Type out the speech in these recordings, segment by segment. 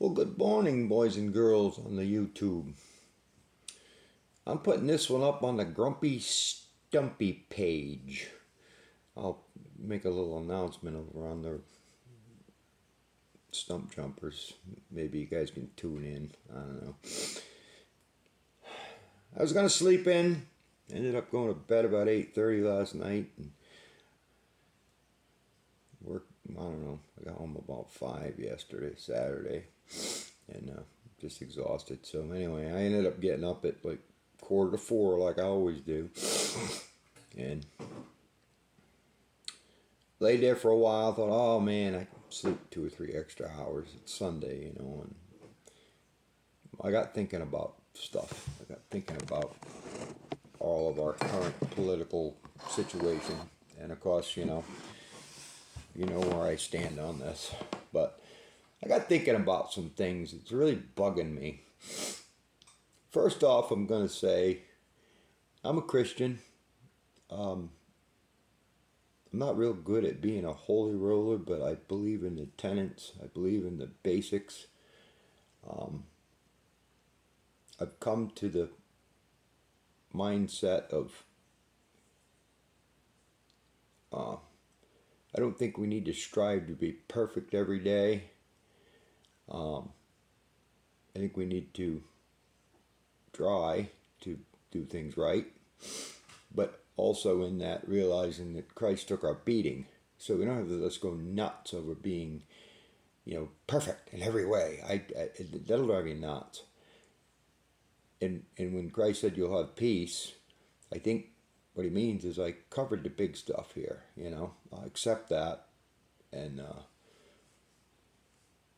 Well, good morning, boys and girls on the YouTube. I'm putting this one up on the Grumpy Stumpy page. I'll make a little announcement over on the Stump Jumpers. Maybe you guys can tune in. I don't know. I was going to sleep in. Ended up going to bed about 8:30 last night. And I don't know. I got home about 5 yesterday, Saturday. And just exhausted. So anyway, I ended up getting up at like 3:45 like I always do. And laid there for a while. Thought, oh man, I can sleep 2 or 3 extra hours. It's Sunday, and I got thinking about stuff. I got thinking about all of our current political situation. And of course, you know where I stand on this. But I got thinking about some things. It's really bugging me. First off, I'm going to say I'm a Christian. I'm not real good at being a holy roller, but I believe in the tenets. I believe in the basics. I've come to the mindset of I don't think we need to strive to be perfect every day. I think we need to try to do things right, but also in that realizing that Christ took our beating, so we don't have to let's go nuts over being, perfect in every way. That'll drive you nuts. And when Christ said you'll have peace, I think what he means is I covered the big stuff here. I accept that, and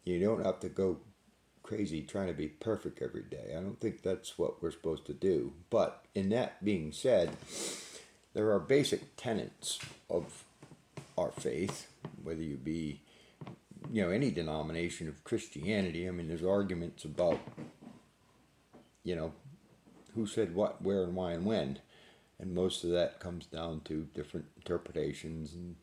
you don't have to go crazy trying to be perfect every day. I don't think that's what we're supposed to do. But in that being said, there are basic tenets of our faith, whether you be, any denomination of Christianity. I mean, there's arguments about, who said what, where, and why, and when. And most of that comes down to different interpretations and,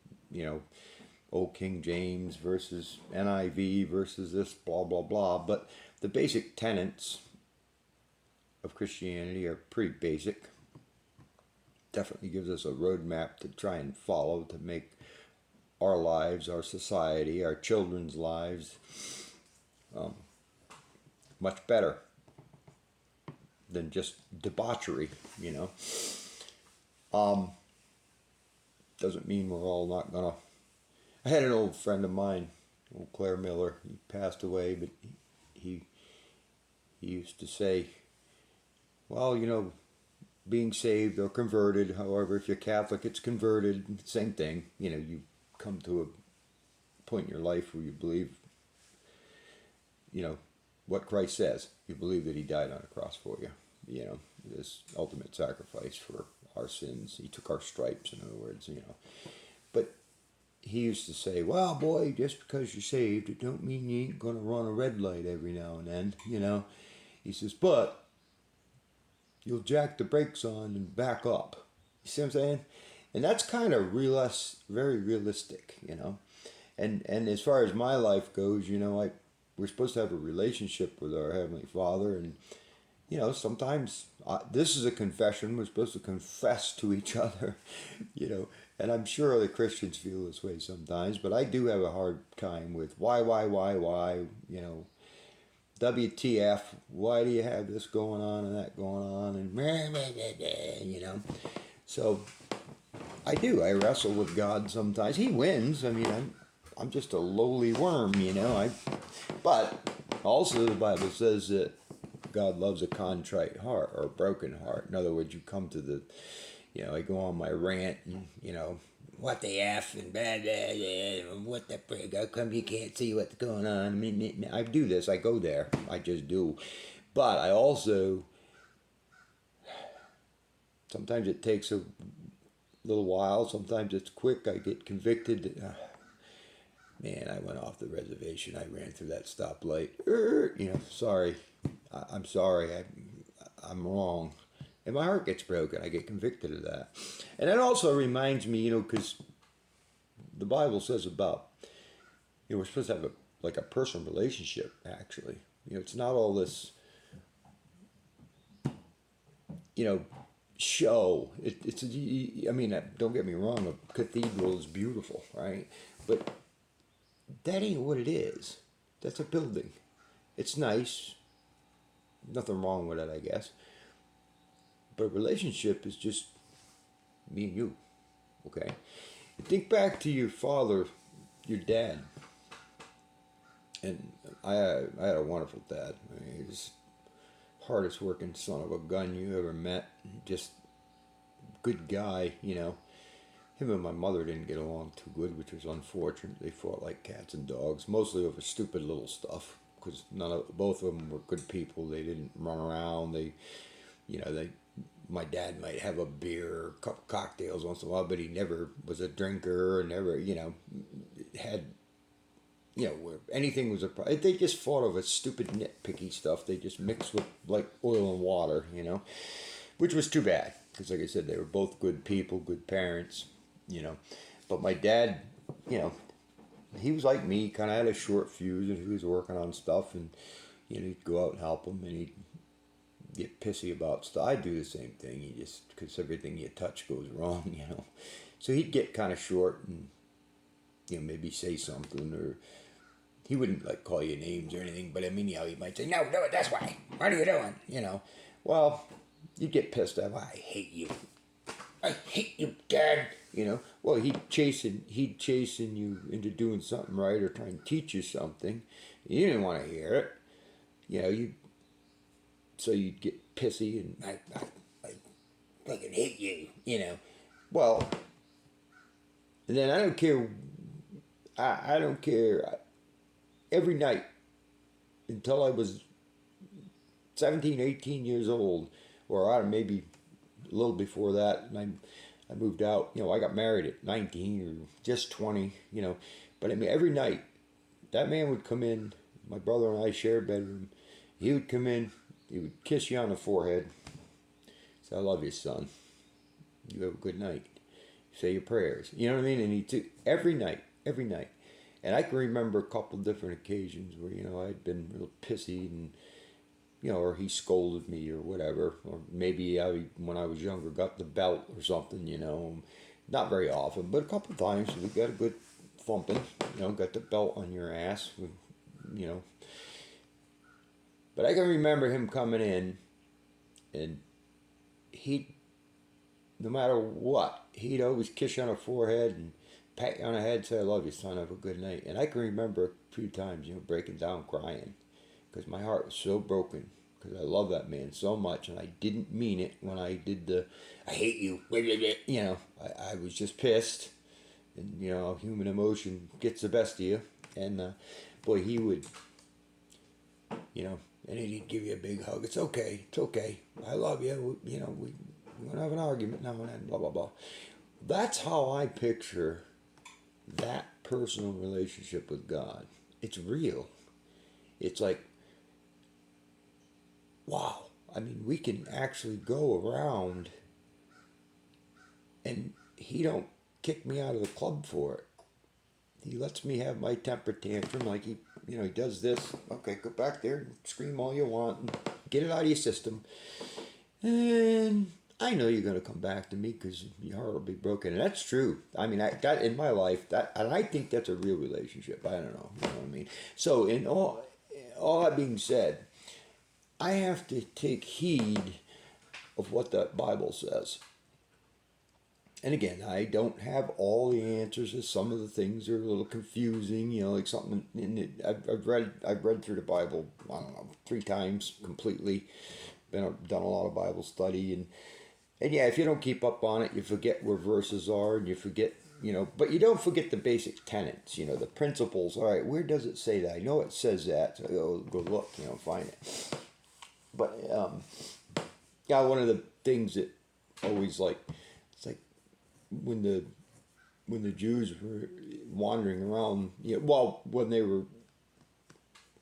Old King James versus NIV versus this, blah, blah, blah. But the basic tenets of Christianity are pretty basic. Definitely gives us a roadmap to try and follow to make our lives, our society, our children's lives much better than just debauchery, Doesn't mean we're all not gonna. I had an old friend of mine, old Claire Miller. He passed away, but he used to say, well, being saved or converted, however, if you're Catholic, it's converted, same thing. You come to a point in your life where you believe, what Christ says. You believe that he died on a cross for you. This ultimate sacrifice for our sins. He took our stripes, in other words, But he used to say, well, boy, just because you're saved, it don't mean you ain't going to run a red light every now and then, He says, but you'll jack the brakes on and back up. You see what I'm saying? And that's kind of very realistic, And as far as my life goes, we're supposed to have a relationship with our Heavenly Father, and sometimes this is a confession. We're supposed to confess to each other, and I'm sure the Christians feel this way sometimes, but I do have a hard time with why, WTF, why do you have this going on and that going on, and So I wrestle with God sometimes. He wins. I mean, I'm just a lowly worm, But also the Bible says that God loves a contrite heart or a broken heart. In other words, you come to the, I go on my rant and, what the F and blah, blah, blah, what the frig, how come you can't see what's going on? I mean, I do this, I go there, I just do. But I also, sometimes it takes a little while, sometimes it's quick, I get convicted. Man, I went off the reservation, I ran through that stoplight. Sorry. I'm sorry, I'm wrong. And my heart gets broken. I get convicted of that. And that also reminds me, because the Bible says about, we're supposed to have a like a personal relationship, actually. It's not all this, you know, show. I mean, don't get me wrong, a cathedral is beautiful, right? But that ain't what it is. That's a building. It's nice. Nothing wrong with it, I guess. But a relationship is just me and you, okay? Think back to your father, your dad. And I had a wonderful dad. I mean, he was hardest working son of a gun you ever met. Just good guy, Him and my mother didn't get along too good, which was unfortunate. They fought like cats and dogs, mostly over stupid little stuff. Because both of them were good people. They didn't run around. They, my dad might have a beer or a couple cocktails once in a while, but he never was a drinker or never, had, where anything was a problem. They just fought over stupid nitpicky stuff. They just mixed with like oil and water, which was too bad. Because like I said, they were both good people, good parents, But my dad, he was like me, kind of had a short fuse, and he was working on stuff, and he'd go out and help him, and he'd get pissy about stuff. I do the same thing. He just, because everything you touch goes wrong, So he'd get kind of short and maybe say something, or he wouldn't like call you names or anything, but I mean, he might say, "No, do it this way. What are you doing?" Well, you'd get pissed off. I hate you. I hate you, Dad. Well, he'd chasing you into doing something right or trying to teach you something. You didn't want to hear it. So you'd get pissy and I fucking hate you. Well, and then I don't care. I don't care. Every night until I was 17, 18 years old, or maybe a little before that, and I moved out. I got married at 19 or just 20, But I mean, every night, that man would come in. My brother and I shared a bedroom. He would come in. He would kiss you on the forehead. Say, "I love you, son. You have a good night." Say your prayers. You know what I mean? And he took every night. And I can remember a couple different occasions where, I'd been real pissy and, or he scolded me or whatever. Or maybe when I was younger, got the belt or something, Not very often, but a couple of times we got a good thumping, got the belt on your ass, you know. But I can remember him coming in and no matter what, he'd always kiss you on the forehead and pat you on the head and say, "I love you, son, have a good night." And I can remember a few times, breaking down crying because my heart was so broken because I love that man so much and I didn't mean it when I did "I hate you," I was just pissed and, human emotion gets the best of you. And boy, he would, and then he'd give you a big hug. It's okay. I love you. We're going to have an argument now and then, blah, blah, blah. That's how I picture that personal relationship with God. It's real. It's like, wow. I mean, we can actually go around and he don't kick me out of the club for it. He lets me have my temper tantrum like he does this. Okay, go back there and scream all you want and get it out of your system. And I know you're going to come back to me because your heart will be broken. And that's true. I mean, that in my life, and I think that's a real relationship. I don't know. You know what I mean? So in all that being said, I have to take heed of what the Bible says. And again, I don't have all the answers. Some of the things are a little confusing, like something in it. I've read through the Bible, I don't know, 3 times completely. Done a lot of Bible study, and yeah, if you don't keep up on it, you forget where verses are, and you forget, but you don't forget the basic tenets, the principles. All right, where does it say that? I know it says that, so go look, find it. But yeah, one of the things that always it's like when the Jews were wandering around, when they were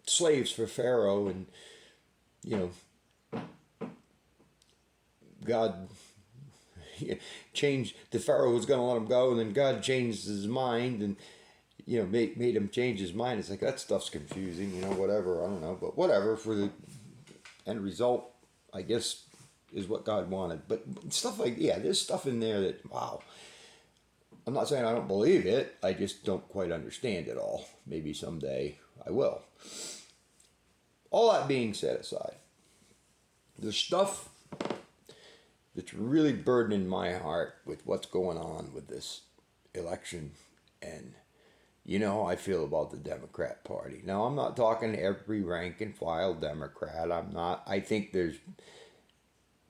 slaves for Pharaoh, and God changed. The Pharaoh was going to let him go, and then God changed his mind, and made him change his mind. It's like, that stuff's confusing, whatever, I don't know, but whatever, for the end result, I guess, is what God wanted. But stuff like, yeah, there's stuff in there that, wow. I'm not saying I don't believe it, I just don't quite understand it all. Maybe someday I will. All that being set aside, the stuff that's really burdening my heart with what's going on with this election, and how I feel about the Democrat Party. Now, I'm not talking every rank and file Democrat. I think there's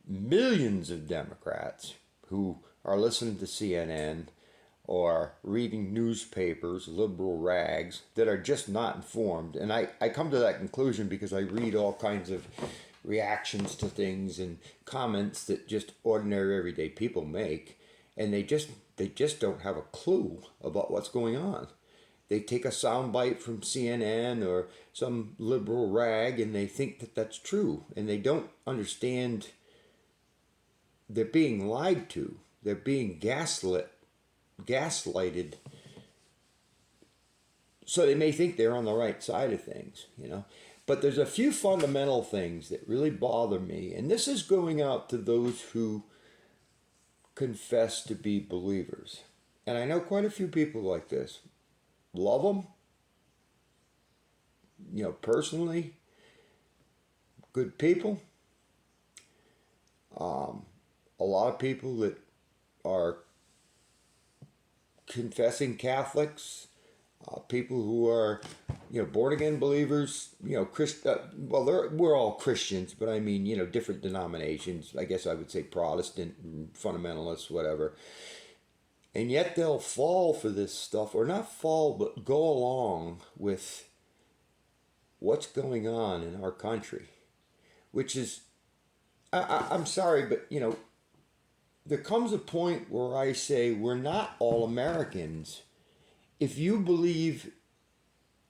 millions of Democrats who are listening to CNN or reading newspapers, liberal rags, that are just not informed. And I come to that conclusion because I read all kinds of reactions to things and comments that just ordinary everyday people make, and they just don't have a clue about what's going on. They take a soundbite from CNN or some liberal rag and they think that that's true, and they don't understand they're being lied to. They're being gaslighted. So they may think they're on the right side of things, But there's a few fundamental things that really bother me, and this is going out to those who confess to be believers. And I know quite a few people like this. Love them, personally, good people. A lot of people that are confessing Catholics, people who are, born again believers, we're all Christians, but I mean, different denominations. I guess I would say Protestant, fundamentalists, whatever. And yet they'll fall for this stuff, or not fall, but go along with what's going on in our country, which is, I'm sorry, but, there comes a point where I say we're not all Americans. If you believe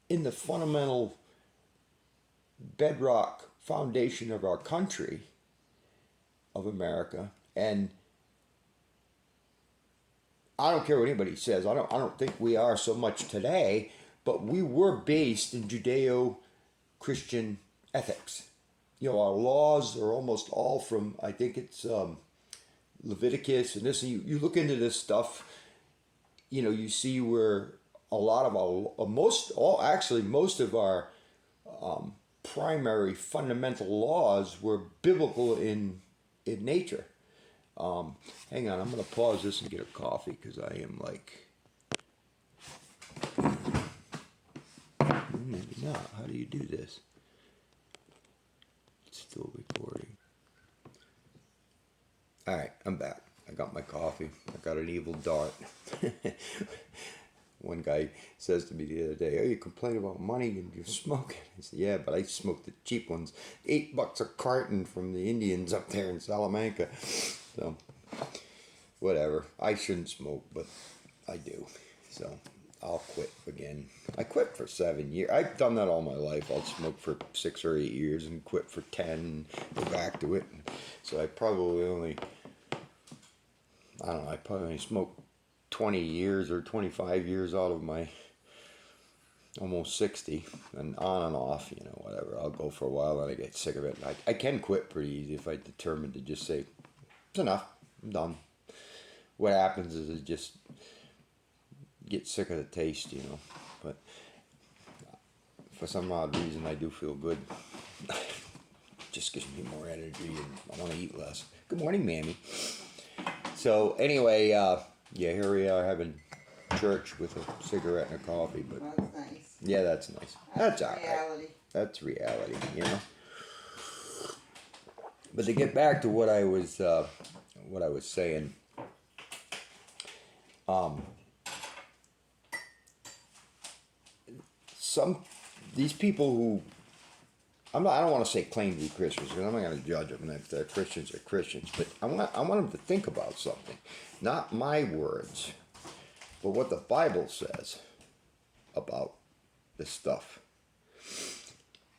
in the fundamental bedrock foundation of our country, of America, and I don't care what anybody says, I don't think we are so much today, but we were based in Judeo-Christian ethics. Our laws are almost all from, I think it's Leviticus, and this, you look into this stuff, you see where a lot of most of our primary fundamental laws were biblical in nature. Hang on, I'm going to pause this and get a coffee because I am like, maybe not. How do you do this? It's still recording. All right, I'm back. I got my coffee. I got an evil dart. One guy says to me the other day, "Oh, you complain about money and you're smoking." I said, "Yeah, but I smoke the cheap ones. $8 a carton from the Indians up there in Salamanca." So, whatever. I shouldn't smoke, but I do. So, I'll quit again. I quit for 7 years. I've done that all my life. I'll smoke for 6 or 8 years and quit for 10 and go back to it. So I probably only smoked 20 years or 25 years out of my almost 60, and on and off, whatever. I'll go for a while and I get sick of it. I can quit pretty easy if I determine to just say, it's enough, I'm done. What happens is I just get sick of the taste, but for some odd reason I do feel good. Just gives me more energy and I want to eat less. Good morning, Mammy. So anyway, here we are having church with a cigarette and a coffee. But that's nice. Yeah, that's nice. That's all reality. Right. That's reality, But to get back to what I was saying, these people who I don't want to say claim to be Christians, because I'm not going to judge them. If they're Christians, they're Christians. But I want them to think about something. Not my words, but what the Bible says about this stuff.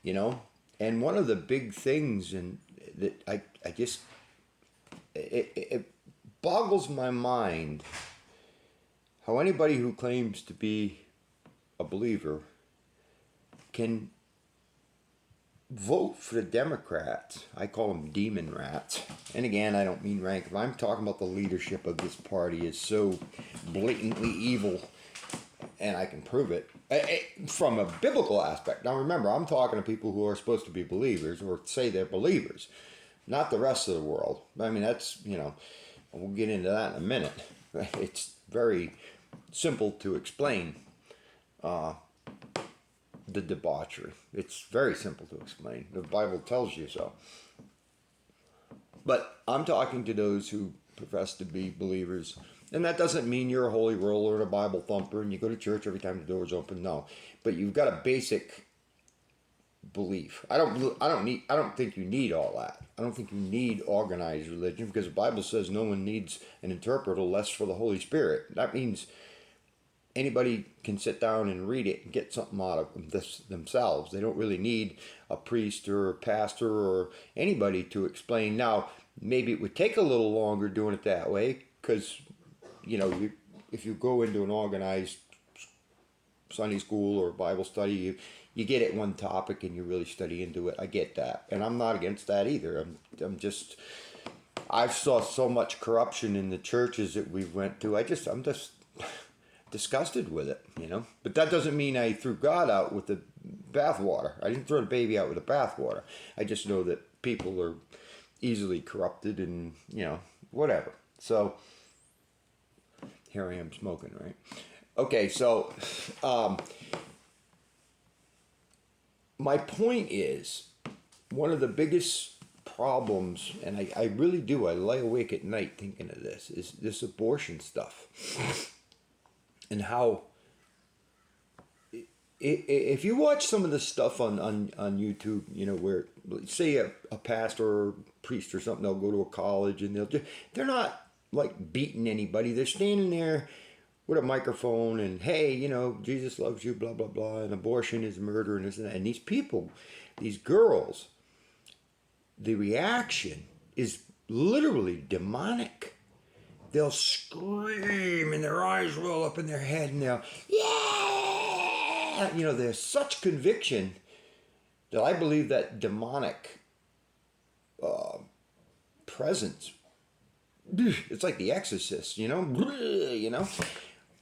And one of the big things that I just, it boggles my mind how anybody who claims to be a believer, can vote for the Democrats. I call them demon rats. And again, I don't mean rank. If I'm talking about the leadership of this party is so blatantly evil, and I can prove it from a biblical aspect. Now remember, I'm talking to people who are supposed to be believers or say they're believers, not the rest of the world. I mean, that's, we'll get into that in a minute. It's very simple to explain the debauchery. It's very simple to explain. The Bible tells you so. But I'm talking to those who profess to be believers. And that doesn't mean you're a holy roller and a Bible thumper and you go to church every time the door's open. No. But you've got a basic belief. I don't think you need all that. I don't think you need organized religion, because the Bible says no one needs an interpreter lest for the Holy Spirit. That means anybody can sit down and read it and get something out of this themselves. They don't really need a priest or a pastor or anybody to explain. Now, maybe it would take a little longer doing it that way, because, if you go into an organized Sunday school or Bible study, you get at one topic and you really study into it. I get that. And I'm not against that either. I've saw so much corruption in the churches that we went to. I'm just disgusted with it, But that doesn't mean I threw God out with the bathwater. I didn't throw the baby out with the bathwater. I just know that people are easily corrupted and, whatever. So here I am smoking, right? Okay, so my point is, one of the biggest problems, and I really do, I lie awake at night thinking of this, is this abortion stuff. And how, if you watch some of the stuff on YouTube, where, say a pastor or priest or something, they'll go to a college and they're not like beating anybody. They're standing there with a microphone and, hey, Jesus loves you, blah, blah, blah, and abortion is murder and this and that. And these people, these girls, the reaction is literally demonic. They'll scream and their eyes roll up in their head and they'll, yeah! There's such conviction that I believe that demonic presence, it's like The Exorcist,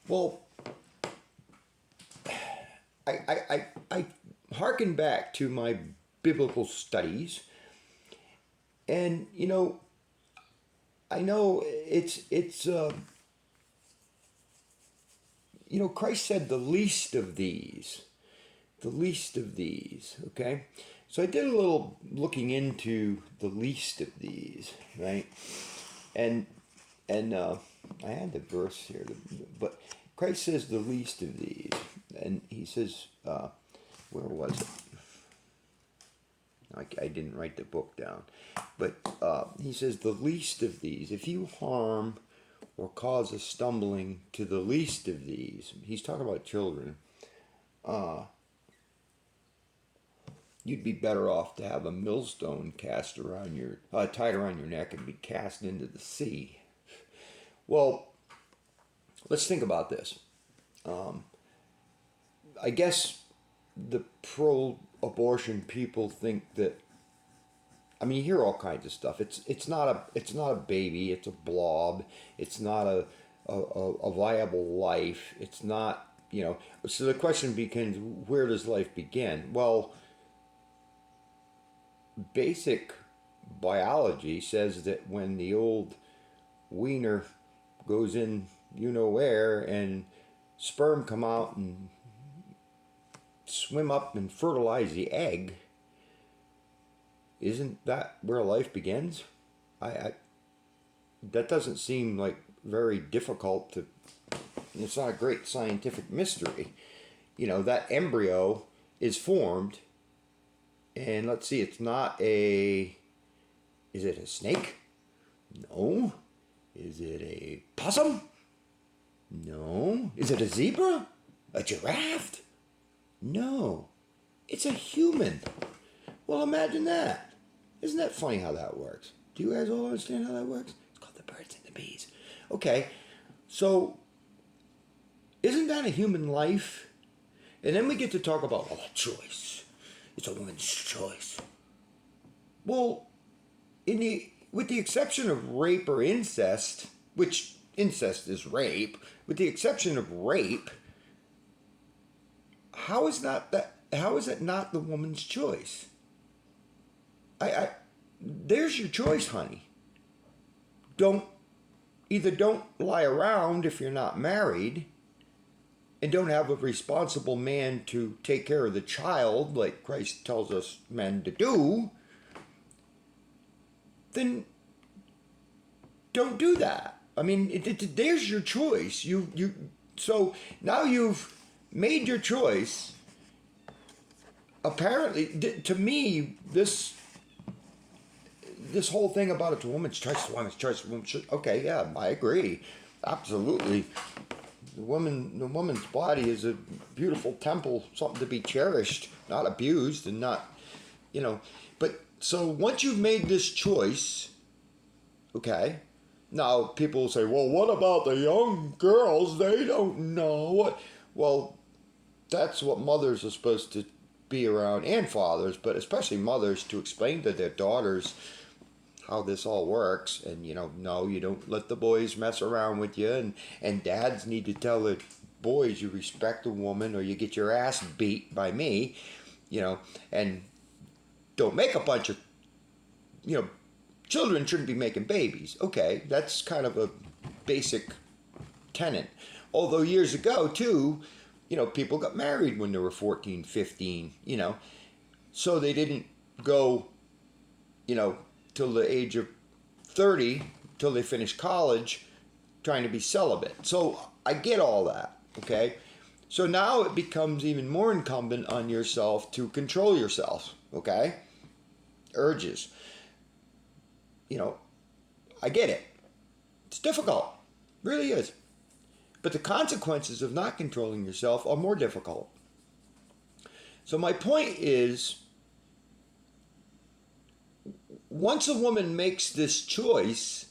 Well, I hearken back to my biblical studies, and I know it's Christ said the least of these, okay? So I did a little looking into the least of these, right? And I had the verse here, but Christ says the least of these, and he says, where was it? I didn't write the book down, but he says the least of these, if you harm or cause a stumbling to the least of these, he's talking about children, you'd be better off to have a millstone tied around your neck and be cast into the sea. Well, let's think about this. I guess the pro-abortion people think that, you hear all kinds of stuff. It's not a baby. It's a blob. It's not a viable life. It's not, So the question becomes, where does life begin? Well, basic biology says that when the old wiener goes in where and sperm come out and swim up and fertilize the egg, isn't that where life begins? That doesn't seem like very difficult to, it's not a great scientific mystery. That embryo is formed, and let's see, is it a snake? No. Is it a possum? No. Is it a zebra? A giraffe? No. It's a human. Well, imagine that. Isn't that funny how that works? Do you guys all understand how that works? It's called the birds and the bees. Okay, so isn't that a human life? And then we get to talk about, oh, choice. It's a woman's choice. Well, with the exception of rape or incest, which incest is rape, with the exception of rape, how is it not the woman's choice? There's your choice, honey. Don't lie around if you're not married, and don't have a responsible man to take care of the child like Christ tells us men to do. Then don't do that. I mean, there's your choice. So now you've made your choice. Apparently, to me, this whole thing about it's a woman's choice, okay, yeah, I agree, absolutely. The woman's body is a beautiful temple, something to be cherished, not abused, and not, But so once you've made this choice, okay, now people will say, well, what about the young girls? They don't know what. Well, that's what mothers are supposed to be around, and fathers, but especially mothers, to explain to their daughters how this all works. And no, you don't let the boys mess around with you, and dads need to tell the boys, you respect a woman or you get your ass beat by me, and don't make a bunch of children shouldn't be making babies. Okay, that's kind of a basic tenet. Although years ago too, people got married when they were 14, 15, so they didn't go, till the age of 30, till they finished college, trying to be celibate. So I get all that, okay? So now it becomes even more incumbent on yourself to control yourself, okay? Urges. I get it. It's difficult. It really is. But the consequences of not controlling yourself are more difficult. So my point is, once a woman makes this choice,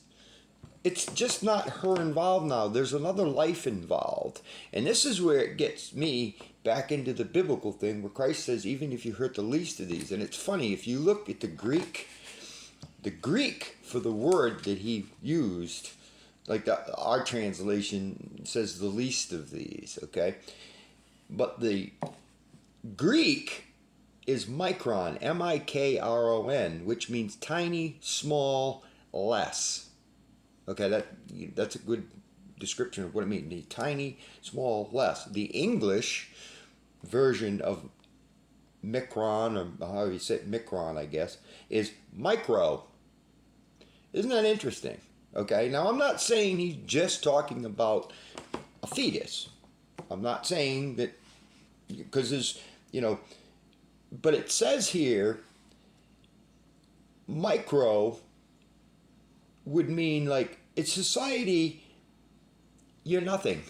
it's just not her involved now. There's another life involved. And this is where it gets me back into the biblical thing where Christ says, even if you hurt the least of these. And it's funny, if you look at the Greek for the word that he used, like our translation says the least of these, okay? But the Greek is micron, M-I-K-R-O-N, which means tiny, small, less. Okay, that's a good description of what it means. The tiny, small, less. The English version of micron, or how you say it, micron, I guess, is micro. Isn't that interesting? Okay, now I'm not saying he's just talking about a fetus. I'm not saying that, because there's, but it says here, micro would mean like, it's society, you're nothing.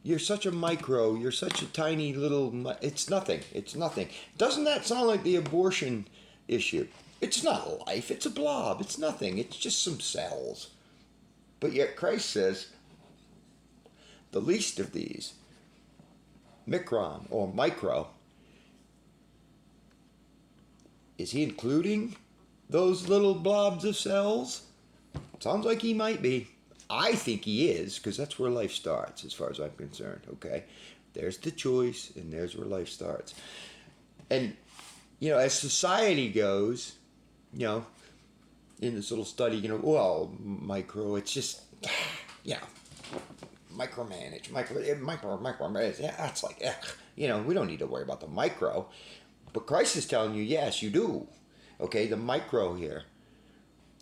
You're such a micro, you're such a tiny little, it's nothing, it's nothing. Doesn't that sound like the abortion issue? It's not life, it's a blob, it's nothing, it's just some cells. But yet Christ says, the least of these, micron or micro, is he including those little blobs of cells? Sounds like he might be. I think he is, because that's where life starts, as far as I'm concerned, okay? There's the choice, and there's where life starts. And, as society goes, in this little study, well, micro, it's just, micromanage, micromanage, yeah, it's like, we don't need to worry about the micro. But Christ is telling you, yes, you do. Okay, the micro here.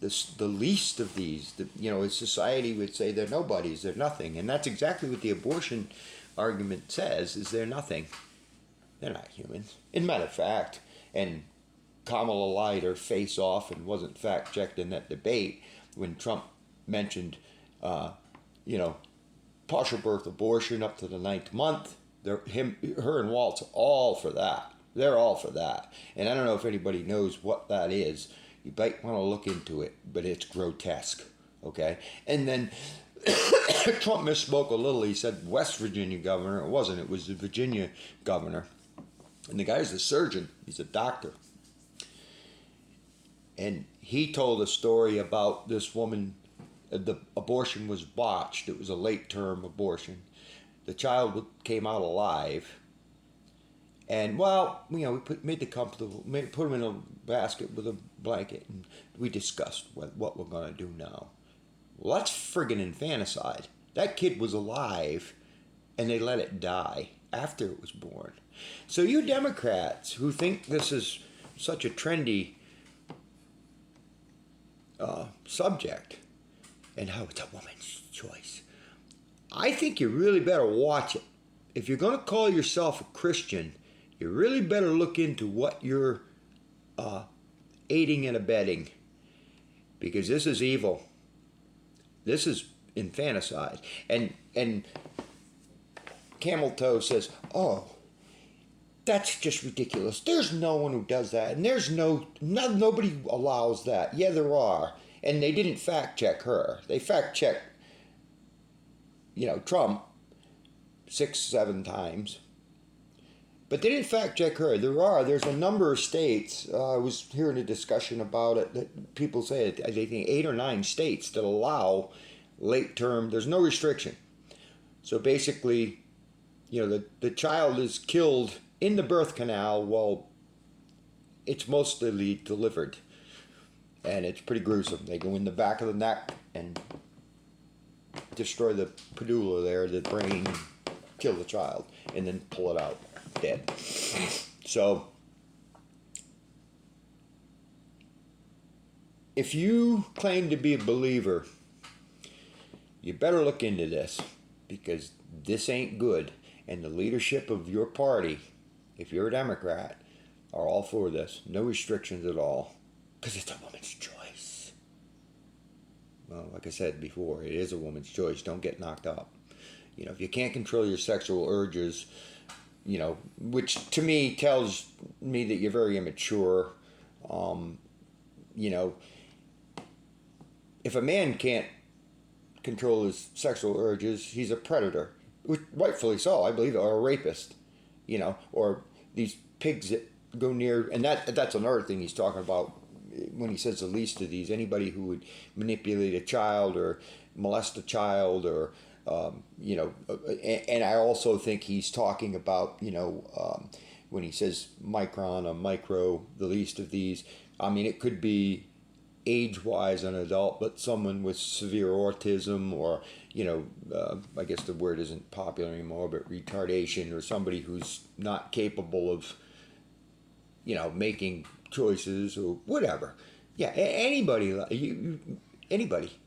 The least of these, as society would say, they're nobodies, they're nothing. And that's exactly what the abortion argument says, is they're nothing. They're not humans. In matter of fact, and Kamala lied her face off and wasn't fact-checked in that debate when Trump mentioned, partial birth abortion up to the 9th month. Her and Walt's all for that. They're all for that. And I don't know if anybody knows what that is. You might want to look into it, but it's grotesque, okay? And then Trump misspoke a little. He said West Virginia governor. It wasn't. It was the Virginia governor. And the guy's a surgeon. He's a doctor. And he told a story about this woman. The abortion was botched. It was a late-term abortion. The child came out alive. And, well, we made the comfortable, put him in a basket with a blanket, and we discussed what we're going to do now. Well, that's friggin' infanticide. That kid was alive, and they let it die after it was born. So you Democrats who think this is such a trendy subject, and how it's a woman's choice, I think you really better watch it. If you're going to call yourself a Christian, you really better look into what you're aiding and abetting, because this is evil. This is infanticide. And Camel Toe says, oh, that's just ridiculous. There's no one who does that. And there's nobody allows that. Yeah, there are. And they didn't fact check her. They fact checked, Trump 6-7 times. But they didn't fact check her. There's a number of states. I was hearing a discussion about it that people say they think 8 or 9 states that allow late term. There's no restriction. So basically, the child is killed in the birth canal while it's mostly delivered. And it's pretty gruesome. They go in the back of the neck and destroy the pedula there, the brain, kill the child, and then pull it out dead. So if you claim to be a believer, you better look into this, because this ain't good. And the leadership of your party, if you're a Democrat, are all for this. No restrictions at all, because it's a woman's choice. Well, like I said before, it is a woman's choice. Don't get knocked up. If you can't control your sexual urges, which to me tells me that you're very immature. If a man can't control his sexual urges, he's a predator, which, rightfully so, I believe, or a rapist, or these pigs that go near, and that's another thing he's talking about when he says the least of these, anybody who would manipulate a child or molest a child or and I also think he's talking about, when he says micron or micro, the least of these, I mean, it could be age-wise an adult, but someone with severe autism or, I guess the word isn't popular anymore, but retardation, or somebody who's not capable of, making choices or whatever. Yeah, anybody, anybody.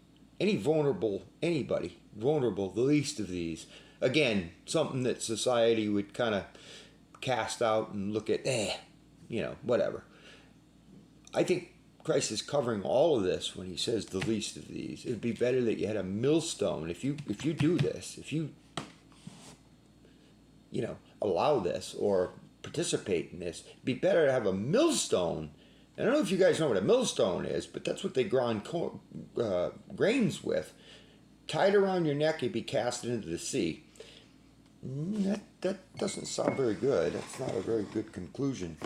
Any vulnerable, the least of these. Again, something that society would kind of cast out and look at, whatever. I think Christ is covering all of this when he says the least of these. It'd be better that you had a millstone. If you do this, if you allow this or participate in this, it'd be better to have a millstone. I don't know if you guys know what a millstone is, but that's what they grind grains with. Tied around your neck, you'd be cast into the sea. That doesn't sound very good. That's not a very good conclusion.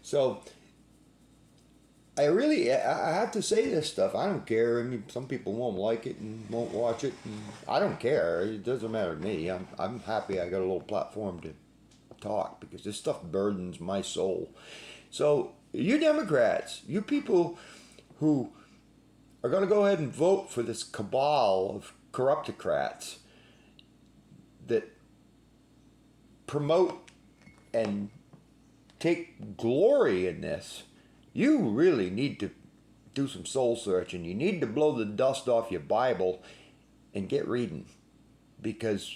So, I have to say this stuff. I don't care. I mean, some people won't like it and won't watch it. And I don't care. It doesn't matter to me. I'm happy I got a little platform to talk, because this stuff burdens my soul. So, you Democrats, you people who are going to go ahead and vote for this cabal of corruptocrats that promote and take glory in this, you really need to do some soul searching. You need to blow the dust off your Bible and get reading, because,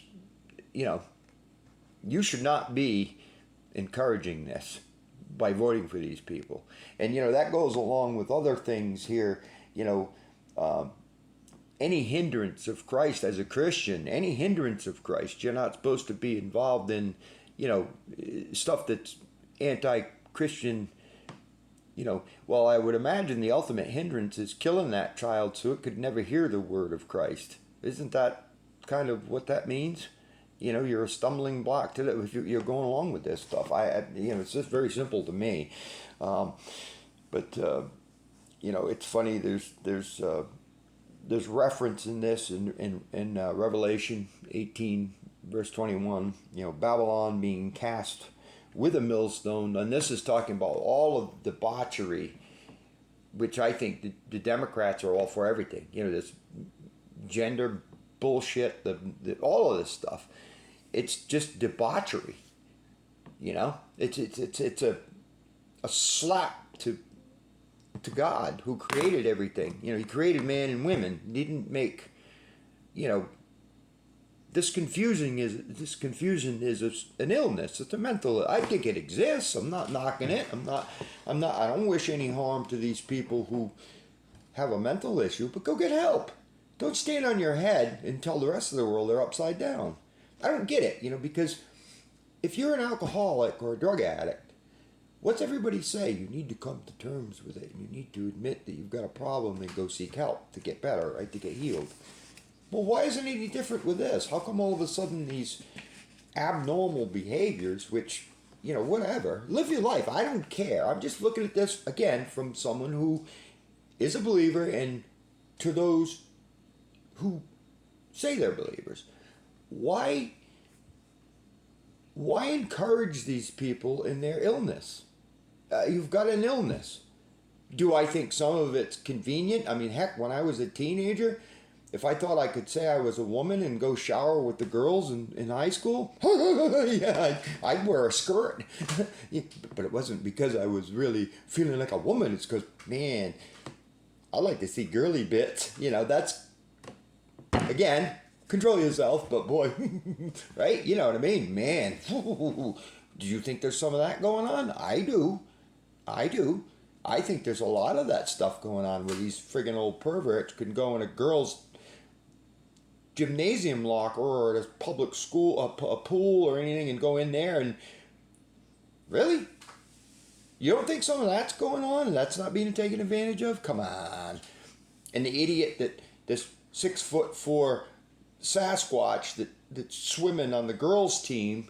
you should not be encouraging this by voting for these people. And, that goes along with other things here, any hindrance of Christ as a Christian, any hindrance of Christ, you're not supposed to be involved in, stuff that's anti-Christian, well, I would imagine the ultimate hindrance is killing that child so it could never hear the word of Christ. Isn't that kind of what that means? You know, you're a stumbling block to if you're going along with this stuff. You know, it's just very simple to me. Um, but you know, it's funny. There's reference in this in Revelation 18 verse 21. You know, Babylon being cast with a millstone, and this is talking about all of debauchery, which I think the Democrats are all for everything. You know, this gender bullshit, all of this stuff. It's just debauchery. You know, it's a slap to God who created everything. You know, He created man and women. He didn't make, you know, this confusion is an illness. It's a mental. I think it exists. I'm not knocking it. I don't wish any harm to these people who have a mental issue. But go get help. Don't stand on your head and tell the rest of the world they're upside down. I don't get it. You know, because if you're an alcoholic or a drug addict, what's everybody say? You need to come to terms with it. You need to admit that you've got a problem and go seek help to get better, right? To get healed. Well, why isn't it any different with this? How come all of a sudden these abnormal behaviors, which, you know, whatever, live your life. I don't care. I'm just looking at this, again, from someone who is a believer and to those who say they're believers. Why encourage these people in their illness? You've got an illness. Do I think some of it's convenient? I mean, heck, when I was a teenager, if I thought I could say I was a woman and go shower with the girls in high school, yeah, I'd wear a skirt. But it wasn't because I was really feeling like a woman. It's because, man, I like to see girly bits. You know, that's, again, control yourself, but boy, right? You know what I mean? Man, do you think there's some of that going on? I do. I think there's a lot of that stuff going on where these friggin' old perverts can go in a girl's gymnasium locker or at a public school, a pool or anything, and go in there and really? You don't think some of that's going on and that's not being taken advantage of? Come on. And the idiot this 6'4" Sasquatch that's swimming on the girls' team,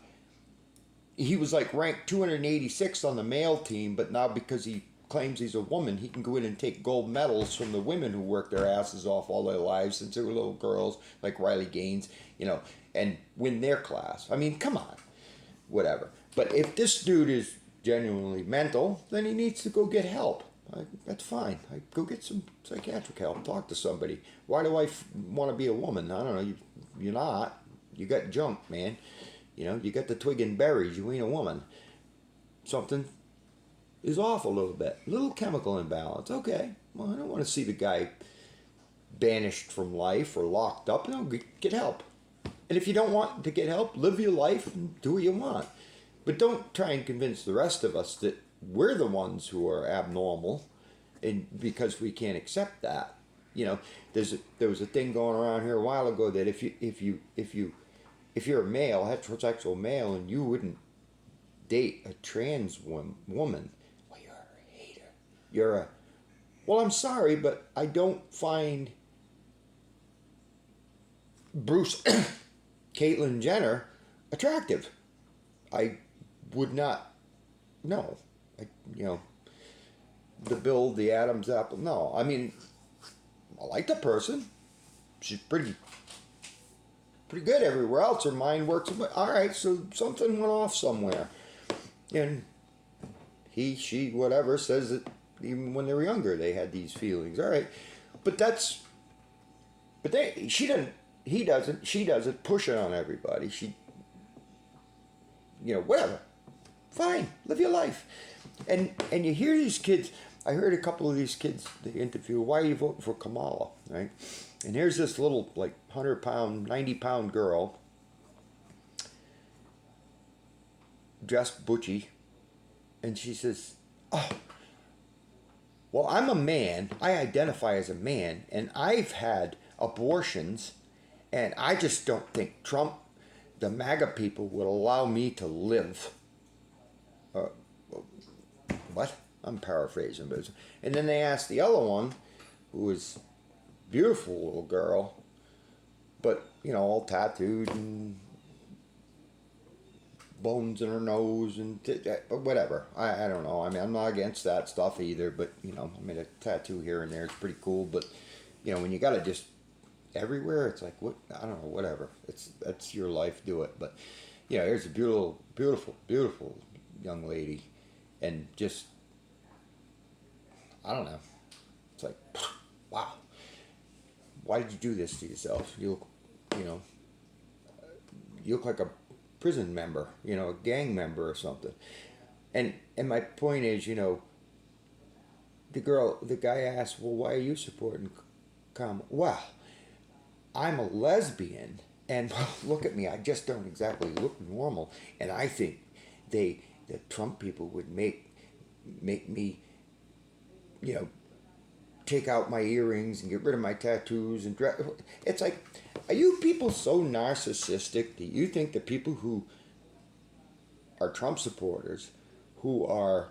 he was like ranked 286 on the male team, but now because he claims he's a woman, he can go in and take gold medals from the women who worked their asses off all their lives since they were little girls, like Riley Gaines, you know, and win their class. I mean, come on, whatever. But if this dude is genuinely mental, then he needs to go get help. That's fine. Go get some psychiatric help. Talk to somebody. Why do I want to be a woman? I don't know. You're not. You got junk, man. You know, you got the twig and berries. You ain't a woman. Something is off a little bit. A little chemical imbalance. Okay. Well, I don't want to see the guy banished from life or locked up. No, get help. And if you don't want to get help, live your life and do what you want. But don't try and convince the rest of us that we're the ones who are abnormal, and because we can't accept that. You know, there was a thing going around here a while ago that if you're a male, heterosexual male, and you wouldn't date a trans woman, well, you're a hater. Well, I'm sorry, but I don't find Bruce Caitlyn Jenner attractive. I would not. No. You know, the build, the Adam's apple. No, I mean, I like the person. She's pretty good everywhere else. Her mind works. All right, so something went off somewhere. And he, she, whatever, says that even when they were younger, they had these feelings. All right, he doesn't push it on everybody. Whatever. Fine, live your life. And you hear these kids. I heard a couple of these kids they interview. Why are you voting for Kamala, right? And here's this little 100-pound, 90-pound girl, dressed butchy, and she says, "Oh, well, I'm a man. I identify as a man, and I've had abortions, and I just don't think Trump, the MAGA people, would allow me to live." What? I'm paraphrasing, but and then they asked the other one, who was a beautiful little girl, but all tattooed and bones in her nose and whatever. I don't know. I mean, I'm not against that stuff either, but I mean, a tattoo here and there is pretty cool. But when you got to just everywhere, it's like what I don't know, whatever. That's your life, do it. But here's a beautiful, beautiful, beautiful young lady, and just I don't know. It's like, wow. Why did you do this to yourself? You look like a prison member, a gang member or something. And my point is, the guy asked, well, why are you supporting Kamala? Well, I'm a lesbian, and look at me, I just don't exactly look normal, and I think the Trump people would make me, take out my earrings and get rid of my tattoos and dress. It's like, are you people so narcissistic that you think the people who are Trump supporters, who are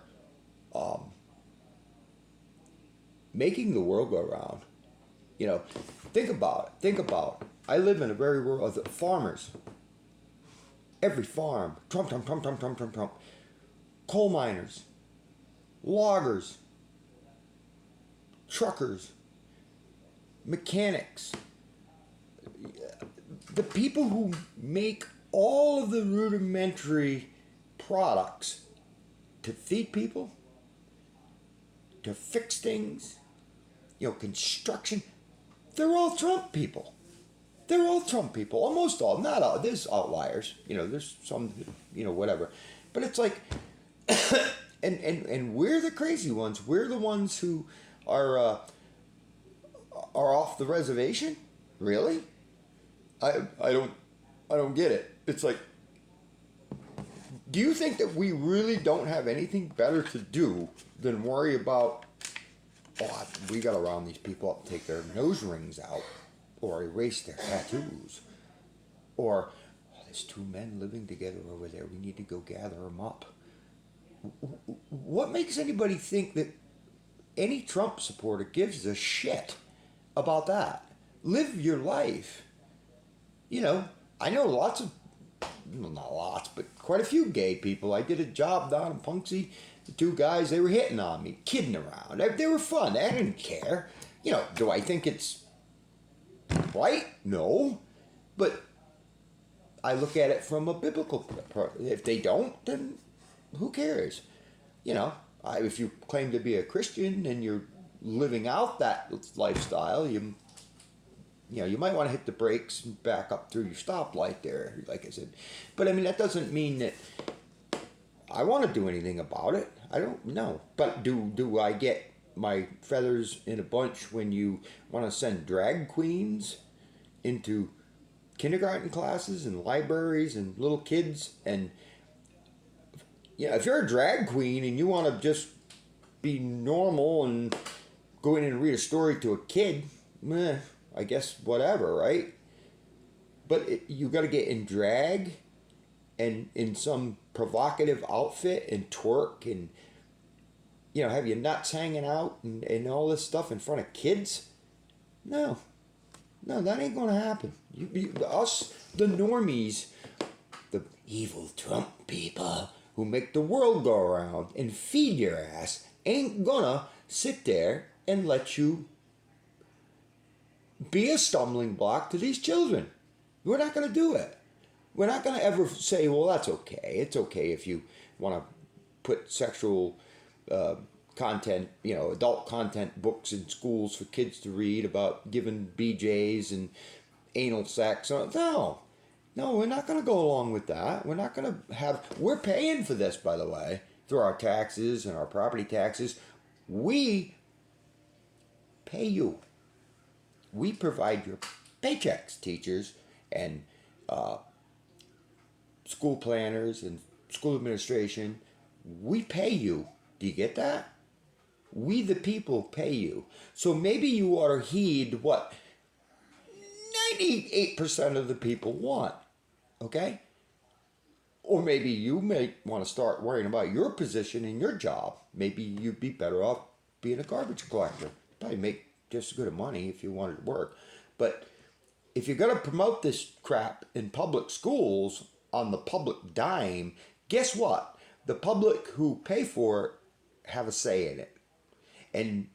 making the world go round, think about it. Think about it. I live in a very rural, farmers. Every farm, Trump, Trump, Trump, Trump, Trump, Trump, Trump. Coal miners, loggers, truckers, mechanics, the people who make all of the rudimentary products to feed people, to fix things, construction, they're all Trump people. They're all Trump people. Almost all. Not all. There's outliers. There's some, whatever. But it's like, and we're the crazy ones. We're the ones who are off the reservation. Really? I don't get it. It's like, do you think that we really don't have anything better to do than worry about, we got to round these people up and take their nose rings out, or erase their tattoos, or there's two men living together over there, we need to go gather them up. What makes anybody think that any Trump supporter gives a shit about that? Live your life. I know lots of, well, not lots, but quite a few gay people. I did a job down in Punxsutawney. The two guys, they were hitting on me, kidding around. They were fun. I didn't care. Do I think it's right? No. But I look at it from a biblical, if they don't, then who cares? If you claim to be a Christian and you're living out that lifestyle, you might want to hit the brakes and back up through your stoplight there, like I said. But I mean, that doesn't mean that I want to do anything about it. I don't know. But do I get my feathers in a bunch when you want to send drag queens into kindergarten classes and libraries and little kids? And if you're a drag queen and you want to just be normal and go in and read a story to a kid, I guess whatever, right? But you got to get in drag and in some provocative outfit and twerk and have your nuts hanging out and all this stuff in front of kids. No, that ain't gonna happen. Us, the normies, the evil Trump people who make the world go around and feed your ass, ain't gonna sit there and let you be a stumbling block to these children. We're not going to do it. We're not going to ever say, well, that's okay. It's okay if you want to put sexual content, adult content books in schools for kids to read about giving BJs and anal sex. No, we're not going to go along with that. We're not going to we're paying for this, by the way, through our taxes and our property taxes. We pay you. We provide your paychecks, teachers and school planners and school administration. We pay you. Do you get that? We the people pay you. So maybe you ought to heed what 98% of the people want. Okay? Or maybe you may want to start worrying about your position in your job. Maybe you'd be better off being a garbage collector. Probably make just as good of money if you wanted to work. But if you're going to promote this crap in public schools on the public dime, guess what? The public who pay for it have a say in it. And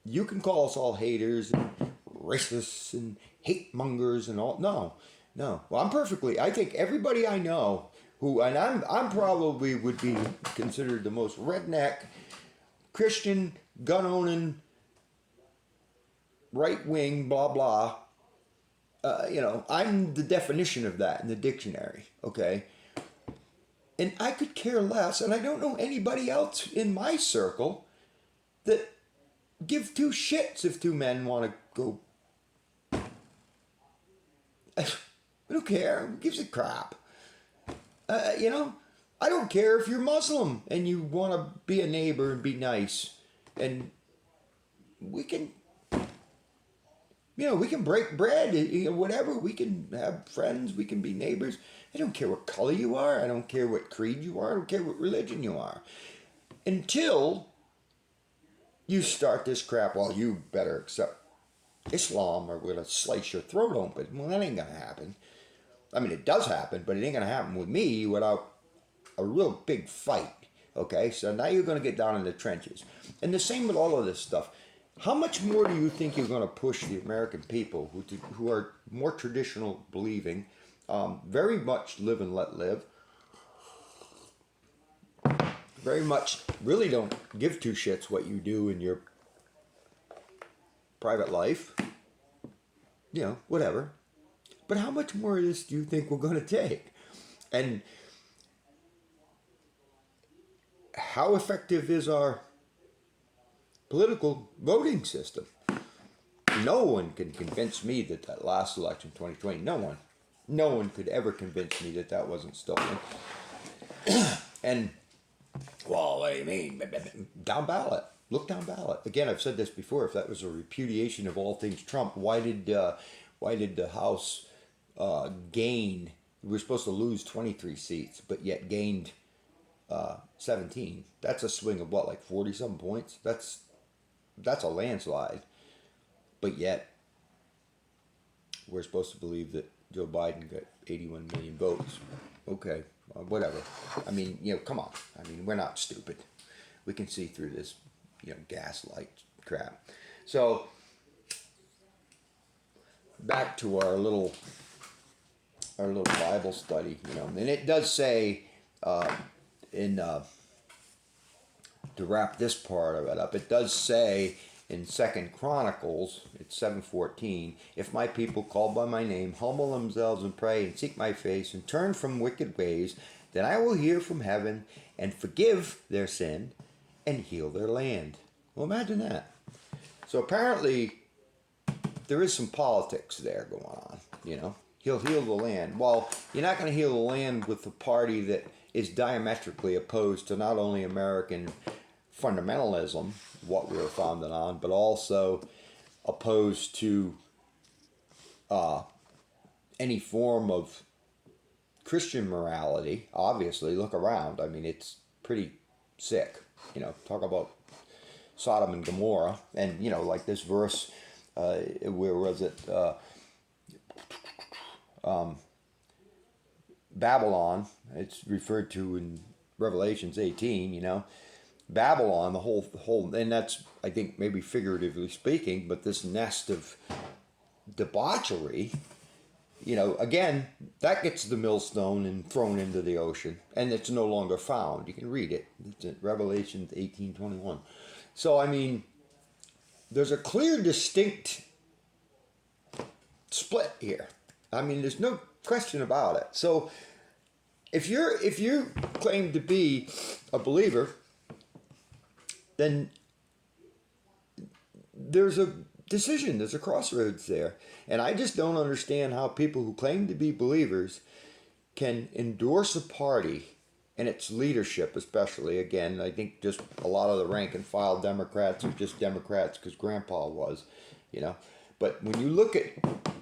you can call us all haters and racists and hate mongers and all. No, no. Well, I think everybody I know who, and I'm probably would be considered the most redneck, Christian, gun owning, right wing, blah, blah. I'm the definition of that in the dictionary, okay? And I could care less, and I don't know anybody else in my circle that give two shits if two men want to go. I don't care. Who gives a crap? I don't care if you're Muslim and you want to be a neighbor and be nice. And we can, we can break bread, whatever. We can have friends. We can be neighbors. I don't care what color you are. I don't care what creed you are. I don't care what religion you are. Until you start this crap, well, you better accept Islam or we're going to slice your throat open. Well, that ain't going to happen. I mean, it does happen, but it ain't going to happen with me without a real big fight. Okay, so now you're going to get down in the trenches. And the same with all of this stuff. How much more do you think you're going to push the American people who are more traditional believing, very much live and let live, very much really don't give two shits what you do in your private life, whatever. But how much more of this do you think we're going to take? And how effective is our political voting system? No one can convince me that last election, 2020, no one could ever convince me that wasn't stolen. And, well, what do you mean? Down ballot. Look down ballot. Again, I've said this before. If that was a repudiation of all things Trump, why did the House gain? We were supposed to lose 23 seats, but yet gained 17. That's a swing of what, like 40-something points? That's a landslide. But yet, we're supposed to believe that Joe Biden got 81 million votes. Okay, whatever. I mean, come on. I mean, we're not stupid. We can see through this, gaslight crap. So, back to our little Bible study, and it does say to wrap this part of it up, it does say in 2 Chronicles, it's 7:14, if my people called by my name humble themselves and pray and seek my face and turn from wicked ways, then I will hear from heaven and forgive their sin and heal their land. Well, imagine that. So apparently there is some politics there going on, He'll heal the land. Well, you're not going to heal the land with a party that is diametrically opposed to not only American fundamentalism, what we were founded on, but also opposed to any form of Christian morality. Obviously, look around. I mean, it's pretty sick. Talk about Sodom and Gomorrah, and like this verse, where was it? Babylon. It's referred to in Revelations 18. Babylon, the whole, and that's, I think, maybe figuratively speaking, but this nest of debauchery, again, that gets the millstone and thrown into the ocean, and it's no longer found. You can read it. It's in Revelation 18:21. So, I mean, there's a clear, distinct split here. I mean, there's no question about it. So, if you claim to be a believer, then there's a decision, there's a crossroads there. And I just don't understand how people who claim to be believers can endorse a party and its leadership, especially. Again, I think just a lot of the rank and file Democrats are just Democrats because Grandpa was, But when you look at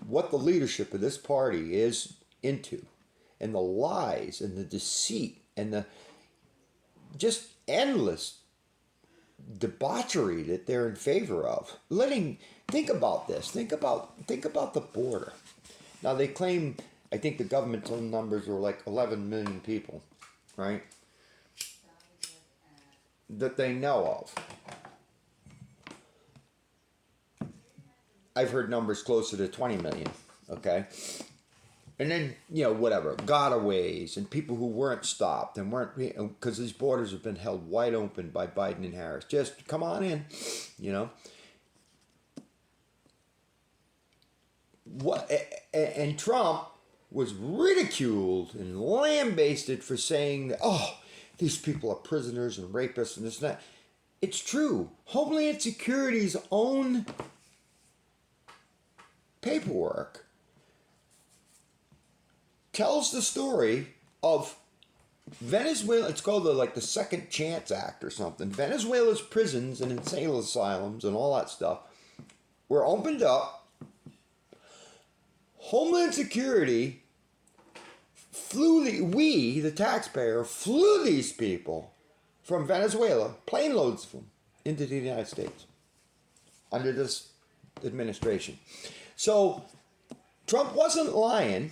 what the leadership of this party is into, and the lies and the deceit and the just endless debauchery that they're in favor of. Think about this. Think about the border. Now they claim, I think the government's own numbers are like 11 million people, right? That they know of. I've heard numbers closer to 20 million, okay? And then, whatever, gotaways and people who weren't stopped and weren't, because these borders have been held wide open by Biden and Harris. Just come on in, What? And Trump was ridiculed and lambasted for saying that, oh, these people are prisoners and rapists and this and that. It's true. Homeland Security's own paperwork tells the story of Venezuela. It's called the Second Chance Act or something. Venezuela's prisons and insane asylums and all that stuff were opened up. Homeland Security the taxpayer, flew these people from Venezuela, plane loads of them, into the United States under this administration. So Trump wasn't lying.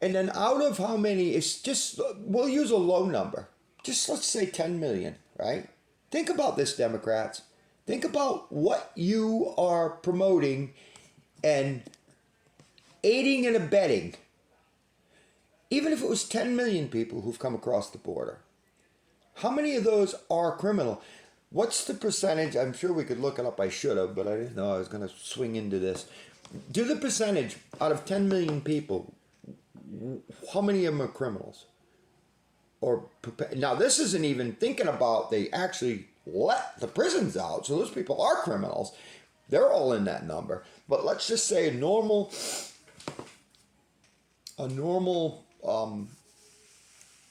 And then out of how many, it's just, we'll use a low number. Just let's say 10 million, right? Think about this, Democrats. Think about what you are promoting and aiding and abetting. Even if it was 10 million people who've come across the border, how many of those are criminal? What's the percentage? I'm sure we could look it up. I should have, but I didn't know I was going to swing into this. Do the percentage out of 10 million people, how many of them are criminals? Now, this isn't even thinking about they actually let the prisons out, so those people are criminals. They're all in that number. But let's just say a normal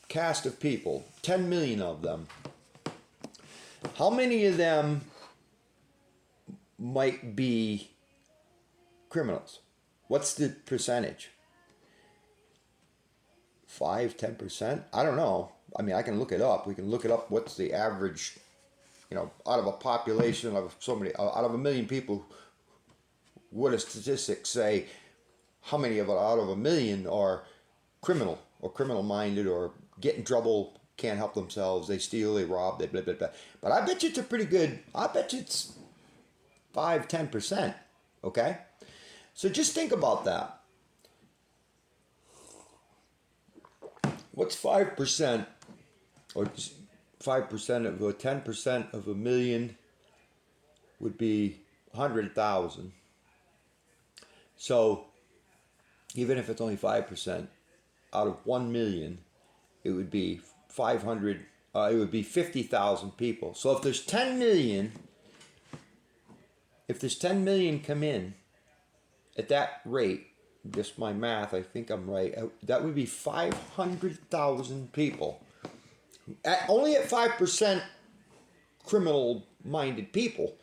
cast of people, 10 million of them. How many of them might be criminals? What's the percentage? 5, 10%? I don't know. I mean, I can look it up. We can look it up. What's the average, out of a population of out of 1 million people, what do statistics say? How many of it out of 1 million are criminal or criminal-minded or get in trouble, can't help themselves, they steal, they rob, they blah, blah, blah. But I bet you it's a pretty good, I bet you it's 5, 10%, okay? So just think about that. What's 5%, or 5% of, or 10% of 1 million would be 100,000. So even if it's only 5%, out of 1 million, it would be 500, it would be 50,000 people. So if there's 10 million, come in at that rate, just my math, I think I'm right, that would be 500,000 people. Only at 5% criminal-minded people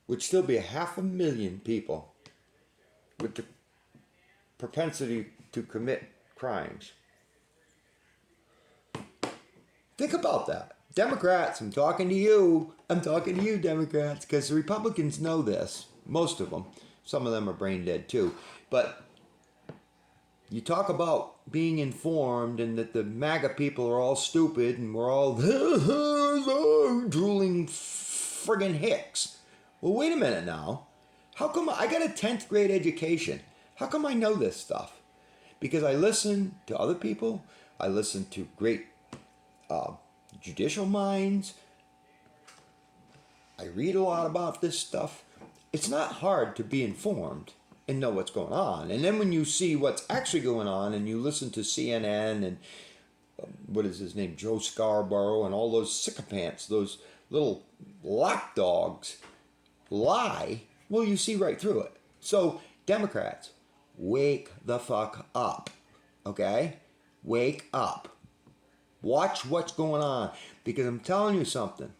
would still be 500,000 people with the propensity to commit crimes. Think about that. Democrats, I'm talking to you, Democrats, because the Republicans know this, most of them. Some of them are brain dead too. But you talk about being informed and that the MAGA people are all stupid and we're all drooling friggin' hicks. Well, wait a minute now. How come I got a 10th grade education? How come I know this stuff? Because I listen to other people. I listen to great judicial minds. I read a lot about this stuff. It's not hard to be informed and know what's going on. And then when you see what's actually going on and you listen to CNN and what is his name, Joe Scarborough and all those sycophants, those little lapdogs lie, well, you see right through it. So Democrats, wake the fuck up, okay? Wake up. Watch what's going on, because I'm telling you something.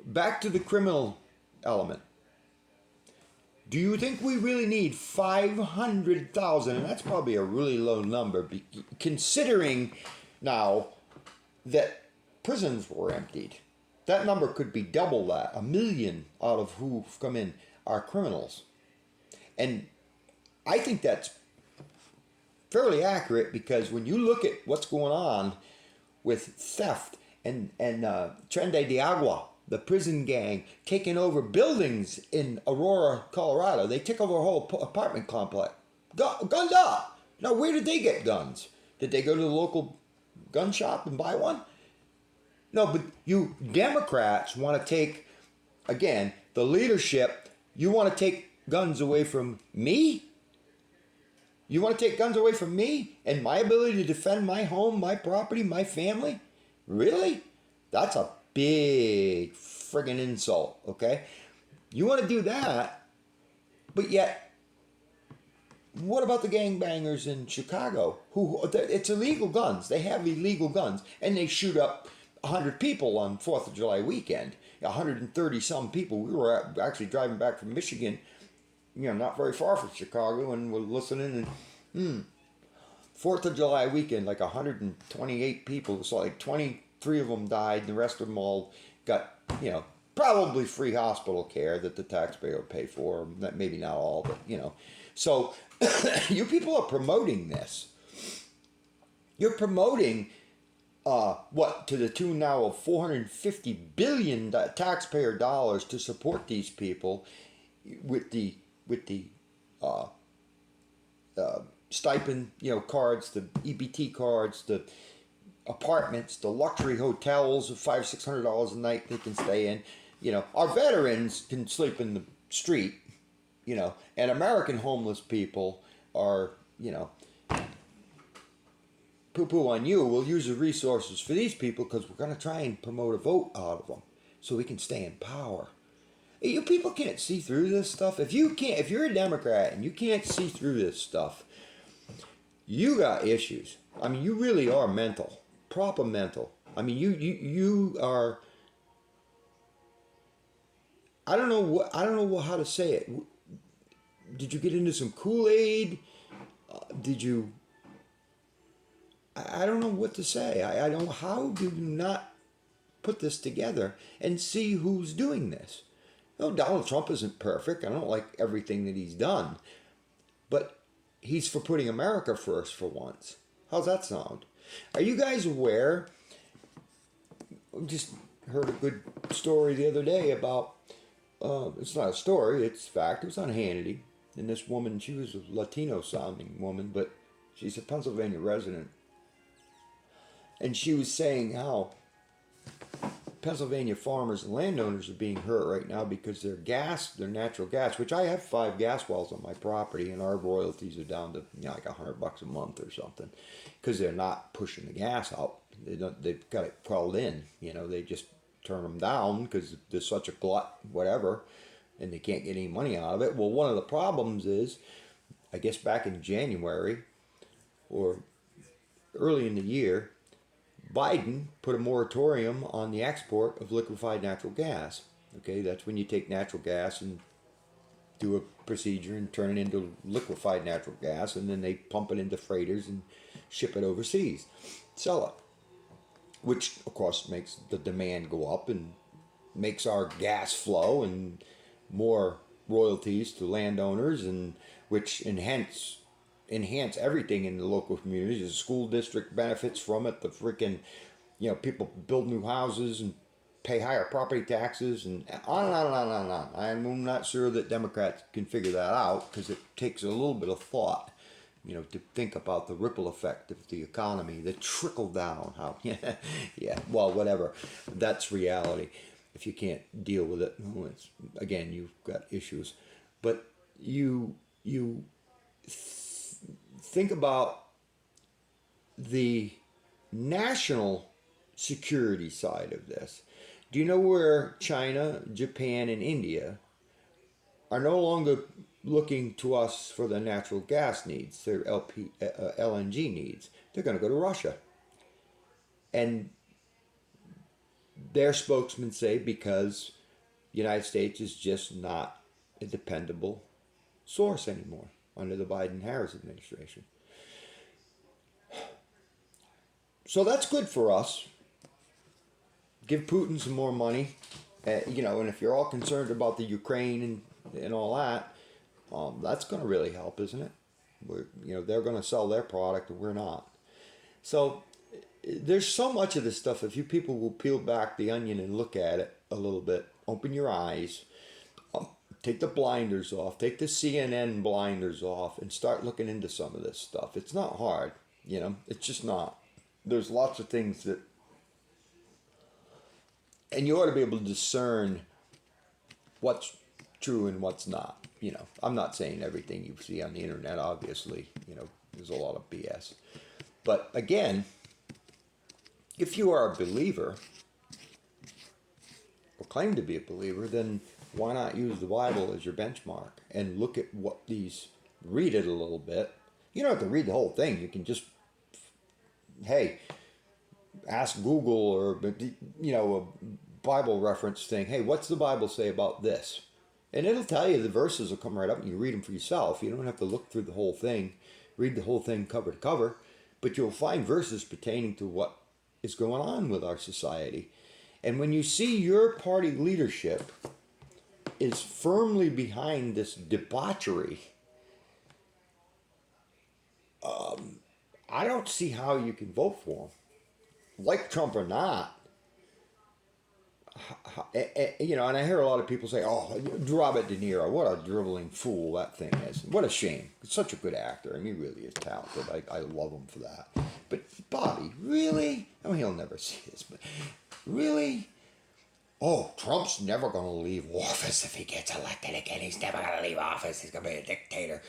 Back to the criminal element. Do you think we really need 500,000? And that's probably a really low number, considering now that prisons were emptied. That number could be double that. 1 million out of who've come in are criminals. And I think that's fairly accurate, because when you look at what's going on with theft and Tren de Agua, the prison gang taking over buildings in Aurora, Colorado. They took over a whole apartment complex. Guns up! Now, where did they get guns? Did they go to the local gun shop and buy one? No, but you Democrats want to take, again, the leadership, you want to take guns away from me? You want to take guns away from me and my ability to defend my home, my property, my family? Really? That's a big friggin' insult, okay? You want to do that, but yet, what about the gangbangers in Chicago? It's illegal guns. They have illegal guns, and they shoot up 100 people on 4th of July weekend. 130 some people. We were actually driving back from Michigan, not very far from Chicago, and we're listening, and 4th of July weekend, like 128 people. So like 23 of them died, and the rest of them all got, probably free hospital care that the taxpayer will pay for. Maybe not all, but, So you people are promoting this. You're promoting to the tune now of $450 billion taxpayer dollars to support these people with the stipend, cards, the EBT cards, the apartments, the luxury hotels of $500-600 a night they can stay in. Our veterans can sleep in the street, and American homeless people are, poo-poo on you. We'll use the resources for these people because we're going to try and promote a vote out of them so we can stay in power. You people can't see through this stuff. If you're a Democrat and you can't see through this stuff, you got issues. I mean, you really are mental, proper mental. I mean, you are. I don't know how to say it. Did you get into some Kool-Aid? Did you? I don't know what to say. I don't. How do you not put this together and see who's doing this? No, Donald Trump isn't perfect. I don't like everything that he's done, but he's for putting America first for once. How's that sound? Are you guys aware? I just heard a good story the other day about. It's not a story. It's fact. It was on Hannity, and this woman. She was a Latino-sounding woman, but she's a Pennsylvania resident. And she was saying how Pennsylvania farmers and landowners are being hurt right now because their natural gas, which I have 5 gas wells on my property, and our royalties are down to like $100 a month or something, because they're not pushing the gas out. They've got it crawled in. They just turn them down because there's such a glut, whatever, and they can't get any money out of it. Well, one of the problems is, I guess back in January or early in the year, Biden put a moratorium on the export of liquefied natural gas. Okay, that's when you take natural gas and do a procedure and turn it into liquefied natural gas, and then they pump it into freighters and ship it overseas, sell it. Which, of course, makes the demand go up and makes our gas flow and more royalties to landowners, and which enhance everything in the local communities. The school district benefits from it. The freaking, people build new houses and pay higher property taxes, and on and on and on and on. I'm not sure that Democrats can figure that out, because it takes a little bit of thought, to think about the ripple effect of the economy, the trickle down, how, well, whatever. That's reality. If you can't deal with it, again, you've got issues. But you think about the national security side of this. Do you know where China, Japan, and India are no longer looking to us for their natural gas needs, their LNG needs? They're going to go to Russia. And their spokesmen say because the United States is just not a dependable source anymore under the Biden-Harris administration. So that's good for us. Give Putin some more money, and if you're all concerned about the Ukraine and all that, That's going to really help, isn't it? They're going to sell their product and we're not. So there's so much of this stuff. If you people will peel back the onion and look at it a little bit, open your eyes, take the blinders off, take the CNN blinders off, and start looking into some of this stuff. It's not hard, it's just not. There's lots of things that, and you ought to be able to discern what's true and what's not. I'm not saying everything you see on the internet, obviously, there's a lot of BS. But again, if you are a believer, or claim to be a believer, then why not use the Bible as your benchmark and look at read it a little bit. You don't have to read the whole thing. You can just, hey, ask Google or, a Bible reference thing. Hey, what's the Bible say about this? And it'll tell you, the verses will come right up and you read them for yourself. You don't have to look through the whole thing, read the whole thing cover to cover, but you'll find verses pertaining to what is going on with our society. And when you see your party leadership is firmly behind this debauchery, I don't see how you can vote for him. Like Trump or not, and I hear a lot of people say, oh, Robert De Niro, what a dribbling fool that thing is. What a shame. He's such a good actor. I mean, he really is talented. I love him for that. But Bobby, really? I mean, he'll never see this, but really? Oh, Trump's never going to leave office if he gets elected again. He's never going to leave office. He's going to be a dictator.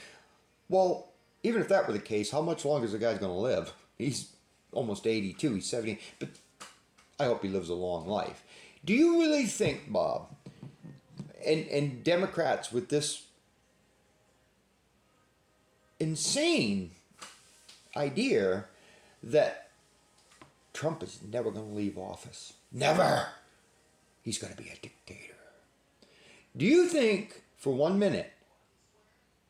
Well, even if that were the case, how much longer is the guy's going to live? He's almost 82. He's 70. But I hope he lives a long life. Do you really think, Bob, and Democrats with this insane idea that Trump is never going to leave office? Never! He's going to be a dictator. Do you think, for 1 minute,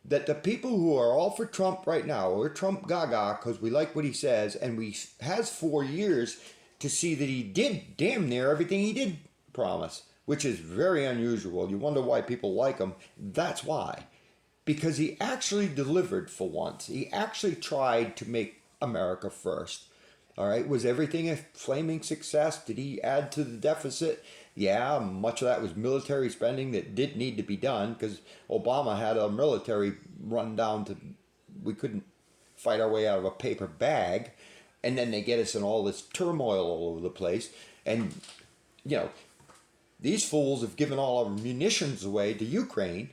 that the people who are all for Trump right now, we're Trump gaga because we like what he says, and we has 4 years to see that he did damn near everything he did promise, which is very unusual. You wonder why people like him. That's why. Because he actually delivered for once. He actually tried to make America first. All right, was everything a flaming success? Did he add to the deficit? Yeah, much of that was military spending that did need to be done because Obama had a military run down to, we couldn't fight our way out of a paper bag. And then they get us in all this turmoil all over the place. And, these fools have given all our munitions away to Ukraine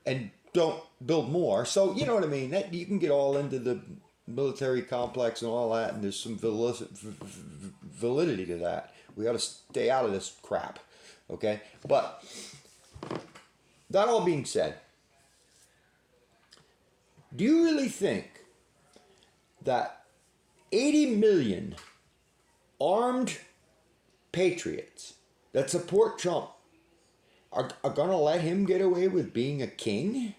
and don't build more. So, you know what I mean? That you can get all into the military complex and all that, and there's some validity to that. We got to stay out of this crap, okay? But that all being said, do you really think that 80 million armed patriots that support Trump are going to let him get away with being a king?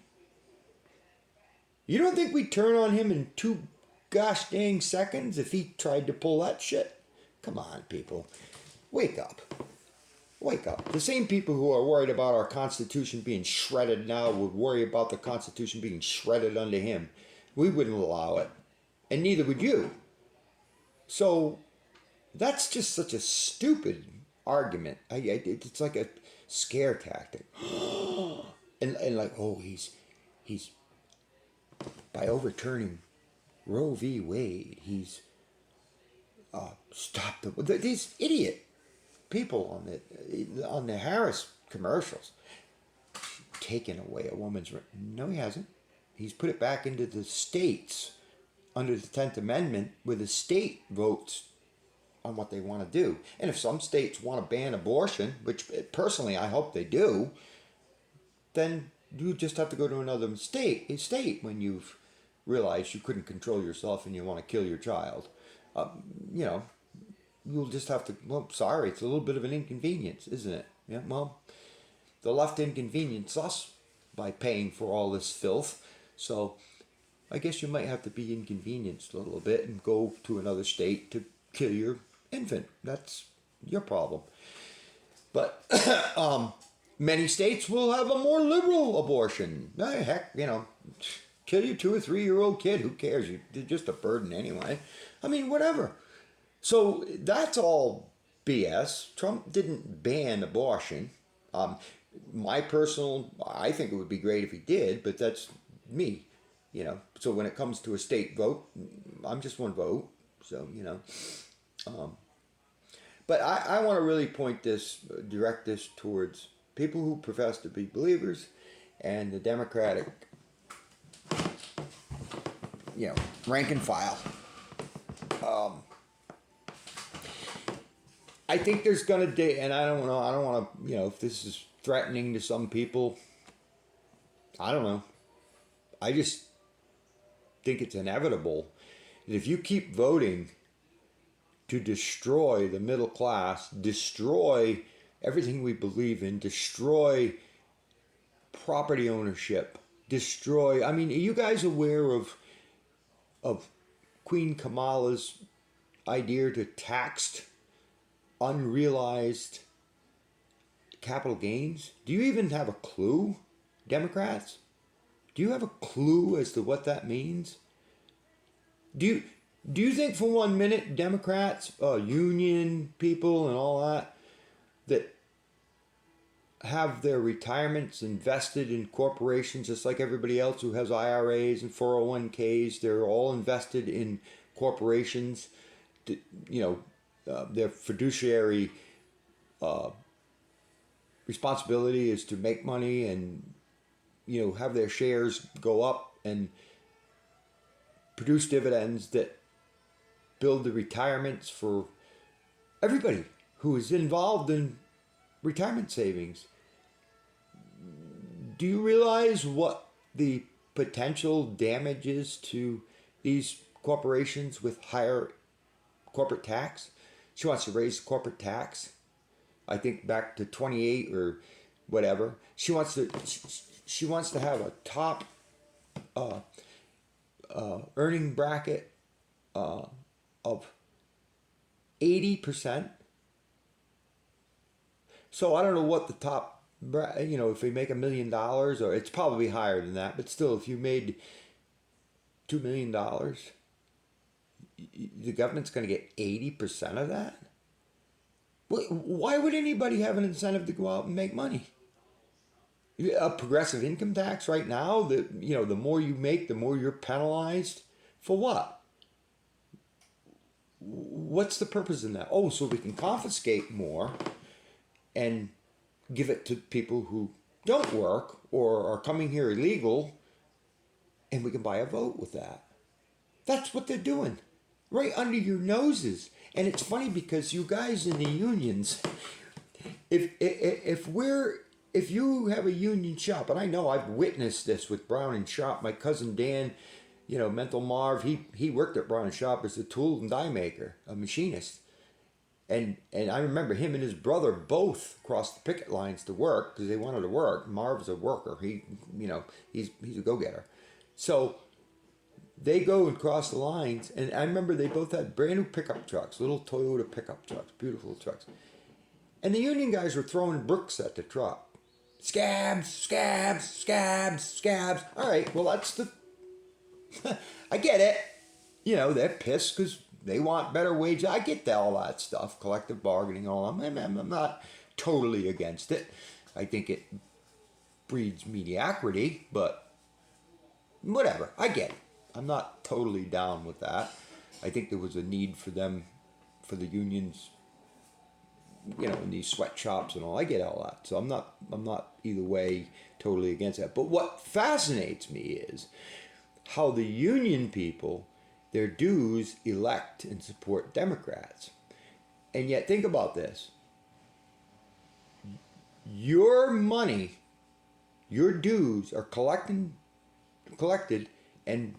You don't think we'd turn on him in 2 gosh dang seconds if he tried to pull that shit? Come on, people. Wake up. Wake up. The same people who are worried about our Constitution being shredded now would worry about the Constitution being shredded under him. We wouldn't allow it. And neither would you. So that's just such a stupid argument. It's like a scare tactic. and like, oh, he's by overturning Roe v. Wade, he's stopped these idiot people on the Harris commercials taking away a woman's right. No, he hasn't. He's put it back into the states under the 10th Amendment, where the state votes on what they want to do. And if some states want to ban abortion, which personally I hope they do, then you just have to go to another state when you've realized you couldn't control yourself and you want to kill your child. You'll just have to, well, sorry, it's a little bit of an inconvenience, isn't it? Yeah, well, the left inconvenience us by paying for all this filth. So I guess you might have to be inconvenienced a little bit and go to another state to kill your infant. That's your problem. But Many states will have a more liberal abortion. Heck, kill your 2 or 3 year old kid. Who cares? You're just a burden anyway. I mean, whatever. So that's all BS. Trump didn't ban abortion. Um, I think it would be great if he did, but that's me. So when it comes to a state vote, I'm just one vote. So but I want to really direct this towards people who profess to be believers, and the Democratic, rank and file. I think there's gonna and I don't know. I don't want to. If this is threatening to some people, I don't know. I just think it's inevitable that if you keep voting to destroy the middle class, destroy everything we believe in, destroy property ownership, destroy. I mean, are you guys aware of Queen Kamala's idea to tax unrealized capital gains? Do you even have a clue, Democrats? Do you have a clue as to what that means? Do you think for 1 minute Democrats, union people and all that have their retirements invested in corporations just like everybody else who has IRAs and 401ks, they're all invested in corporations, their fiduciary responsibility is to make money and have their shares go up and produce dividends that build the retirements for everybody who is involved in retirement savings. Do you realize what the potential damage is to these corporations with higher corporate tax? She wants to raise corporate tax, I think back to 28 or whatever. She wants to have a top earning bracket of 80%. So I don't know what the top, if they make $1 million, or it's probably higher than that, but still, if you made $2 million, the government's going to get 80% of that? Why would anybody have an incentive to go out and make money? A progressive income tax right now, the more you make, the more you're penalized. For what? What's the purpose in that? Oh, so we can confiscate more and give it to people who don't work or are coming here illegal, and we can buy a vote with that. That's what they're doing, right under your noses. And it's funny because you guys in the unions, if you have a union shop, and I know I've witnessed this with Brown and Shop, my cousin Dan, Mental Marv, he worked at Brown and Shop as a tool and die maker, a machinist. And I remember him and his brother both crossed the picket lines to work because they wanted to work. Marv's a worker. He's a go-getter. So they go and cross the lines, and I remember they both had brand new pickup trucks, little Toyota pickup trucks, beautiful trucks. And the union guys were throwing bricks at the truck. Scabs, scabs, scabs, scabs. All right, well, that's I get it. They're pissed because they want better wages. I get all that stuff, collective bargaining, all that. I'm not totally against it. I think it breeds mediocrity, but whatever. I get it. I'm not totally down with that. I think there was a need for the unions, in these sweatshops and all. I get all that. So I'm not either way totally against that. But what fascinates me is how the union people, their dues, elect and support Democrats. And yet think about this. Your money, your dues are collected and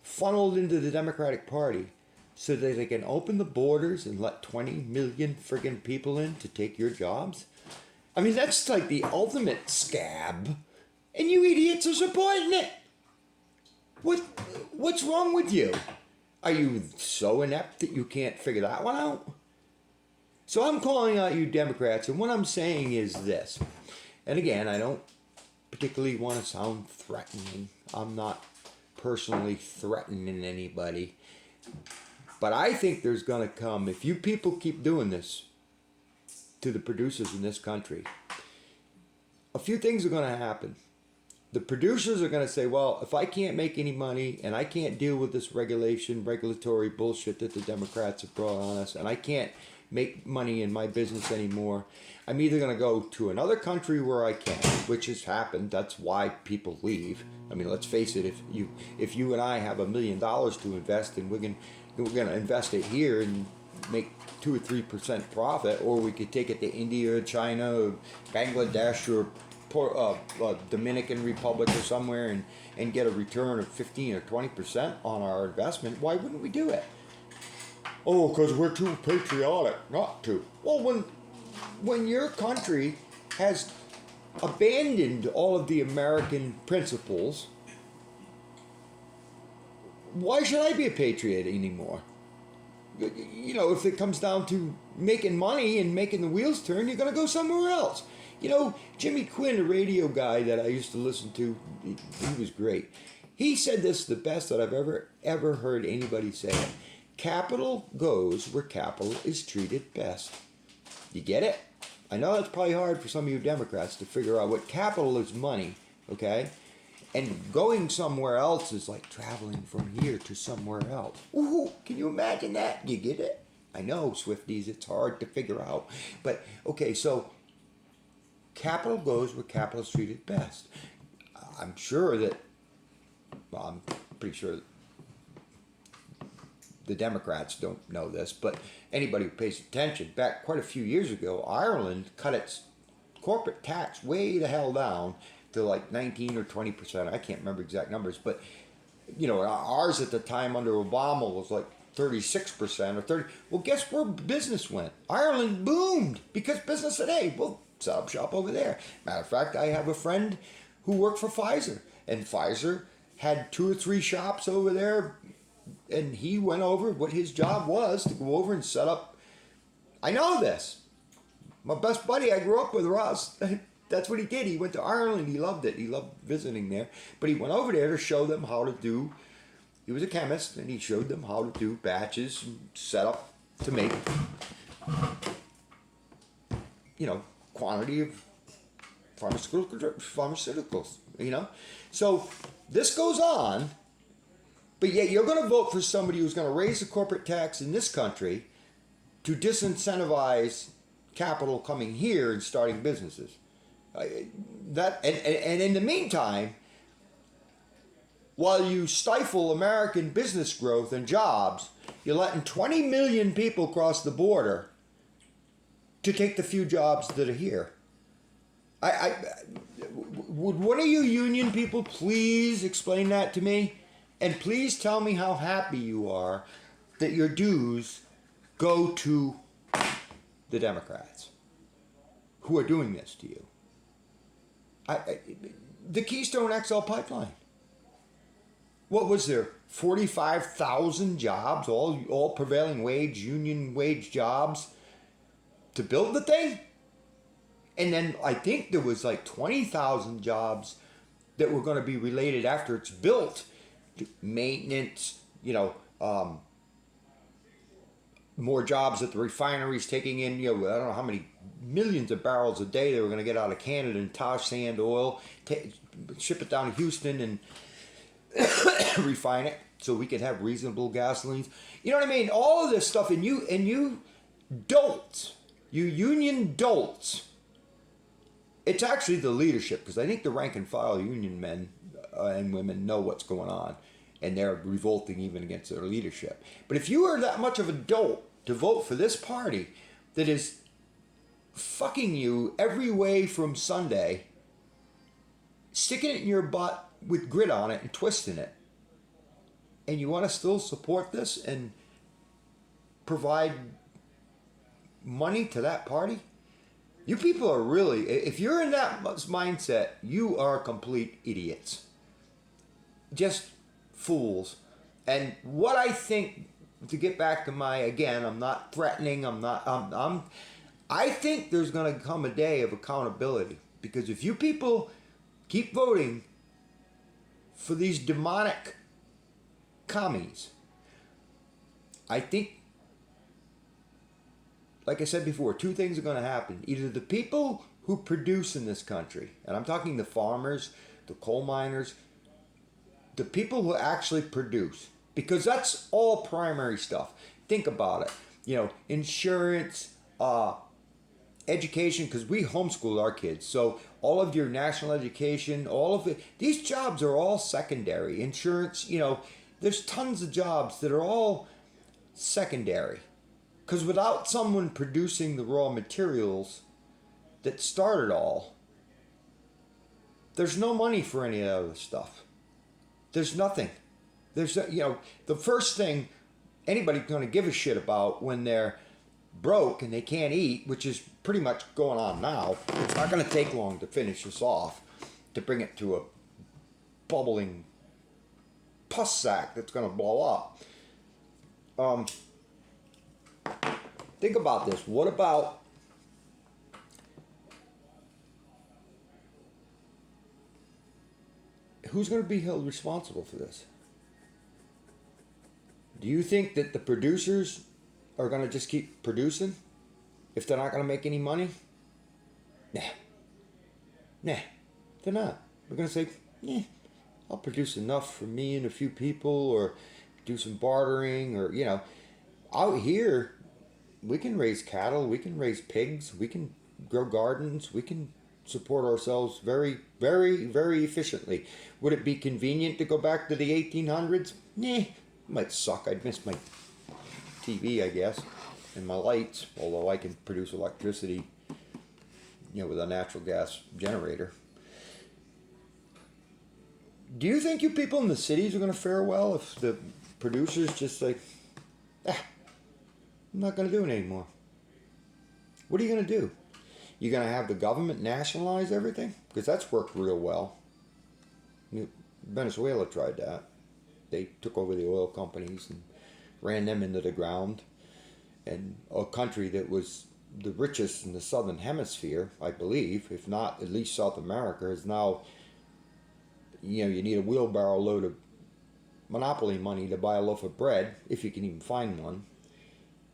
funneled into the Democratic Party so that they can open the borders and let 20 million friggin' people in to take your jobs? I mean, that's like the ultimate scab. And you idiots are supporting it. What's wrong with you? Are you so inept that you can't figure that one out? So I'm calling out you Democrats, and what I'm saying is this. And again, I don't particularly want to sound threatening. I'm not personally threatening anybody. But I think there's going to come, if you people keep doing this to the producers in this country, a few things are going to happen. The producers are going to say, well, if I can't make any money and I can't deal with this regulatory bullshit that the Democrats have brought on us, and I can't make money in my business anymore, I'm either going to go to another country where I can, which has happened. That's why people leave. I mean, let's face it, if you and I have $1 million to invest and we're going to invest it here and make 2 or 3% profit, or we could take it to India, China, Bangladesh, or Dominican Republic or somewhere and get a return of 15 or 20% on our investment. Why wouldn't we do it? Oh, because we're too patriotic not to. Well, when your country has abandoned all of the American principles, why should I be a patriot anymore? You know, if it comes down to making money and making the wheels turn, you're going to go somewhere else. You know, Jimmy Quinn, a radio guy that I used to listen to, he was great. He said this the best that I've ever heard anybody say it. Capital goes where capital is treated best. You get it? I know that's probably hard for some of you Democrats to figure out what capital is money, okay? And going somewhere else is like traveling from here to somewhere else. Woohoo! Can you imagine that? You get it? I know, Swifties, it's hard to figure out. But, okay, so capital goes where capital is treated best. I'm sure that, well, I'm pretty sure the Democrats don't know this, but anybody who pays attention, back quite a few years ago, Ireland cut its corporate tax way the hell down to like 19 or 20%. I can't remember exact numbers, but you know, ours at the time under Obama was like 36% or 30. Well, guess where business went? Ireland boomed because business said, hey, we'll set up shop over there. Matter of fact, I have a friend who worked for Pfizer, and Pfizer had 2 or 3 shops over there, and he went over. What his job was to go over and set up. I know this. My best buddy I grew up with, Ross, that's what he did. He went to Ireland. He loved it. He loved visiting there. But he went over there to show them how to do. He was a chemist, and he showed them how to do batches and set up to make, you know, quantity of pharmaceuticals, you know. So this goes on, but yet you're going to vote for somebody who's going to raise the corporate tax in this country to disincentivize capital coming here and starting businesses. And in the meantime, while you stifle American business growth and jobs, you're letting 20 million people cross the border to take the few jobs that are here. Would one of you union people please explain that to me? And please tell me how happy you are that your dues go to the Democrats who are doing this to you. The Keystone XL pipeline. What was there? 45,000 jobs, all prevailing wage, union wage jobs to build the thing? And then I think there was like 20,000 jobs that were going to be related after it's built to maintenance, you know, more jobs at the refineries taking in, you know, I don't know how many millions of barrels a day they were going to get out of Canada and tar sand oil, ship it down to Houston and refine it so we could have reasonable gasolines. You know what I mean? All of this stuff, and you dolts, you union dolts. It's actually the leadership, because I think the rank and file union men and women know what's going on, and they're revolting even against their leadership. But if you are that much of a dolt to vote for this party that is fucking you every way from Sunday, sticking it in your butt with grit on it and twisting it, and you want to still support this and provide money to that party, you people are really, if you're in that mindset, you are complete idiots. Just fools. And what I think, to get back to my, again, I'm not threatening, I think there's going to come a day of accountability. Because if you people keep voting for these demonic commies, I think, like I said before, two things are going to happen. Either the people who produce in this country, and I'm talking the farmers, the coal miners, the people who actually produce, because that's all primary stuff. Think about it. You know, insurance, education, because we homeschool our kids. So all of your national education, all of it, these jobs are all secondary. Insurance, you know, there's tons of jobs that are all secondary. Because without someone producing the raw materials that start it all, there's no money for any of that other stuff. There's nothing. There's, you know, the first thing anybody's going to give a shit about when they're broke and they can't eat, which is pretty much going on now. It's not going to take long to finish this off, to bring it to a bubbling pus sack that's going to blow up. Think about this. What about who's going to be held responsible for this? Do you think that the producers are going to just keep producing if they're not going to make any money? Nah, they're not. They're going to say, yeah, I'll produce enough for me and a few people, or do some bartering, or, you know, out here, we can raise cattle, we can raise pigs, we can grow gardens, we can support ourselves very, very, very efficiently. Would it be convenient to go back to the 1800s? Nah, might suck. I'd miss my TV, I guess, and my lights, although I can produce electricity, you know, with a natural gas generator. Do you think you people in the cities are going to fare well if the producers just like, I'm not going to do it anymore? What are you going to do? You're going to have the government nationalize everything? Because that's worked real well. Venezuela tried that. They took over the oil companies and ran them into the ground. And a country that was the richest in the southern hemisphere, I believe, if not at least South America, is now, you know, you need a wheelbarrow load of monopoly money to buy a loaf of bread, if you can even find one.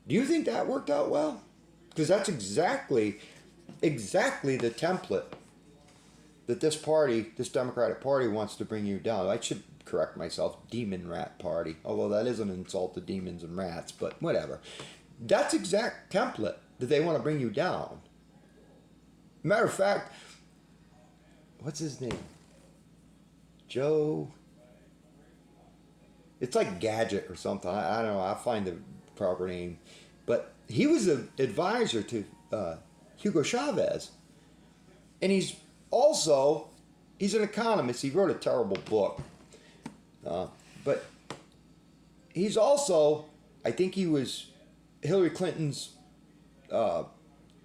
Do you think that worked out well? Because that's exactly the template that this party, this Democratic Party, wants to bring you down. I should correct myself, Demon Rat Party, although that is an insult to demons and rats, but whatever. That's exact template that they want to bring you down. Matter of fact, what's his name? Joe. It's like Gadget or something. I don't know. I'll find the proper name. But he was an advisor to Hugo Chavez. And he's an economist. He wrote a terrible book. But he's also, I think he was Hillary Clinton's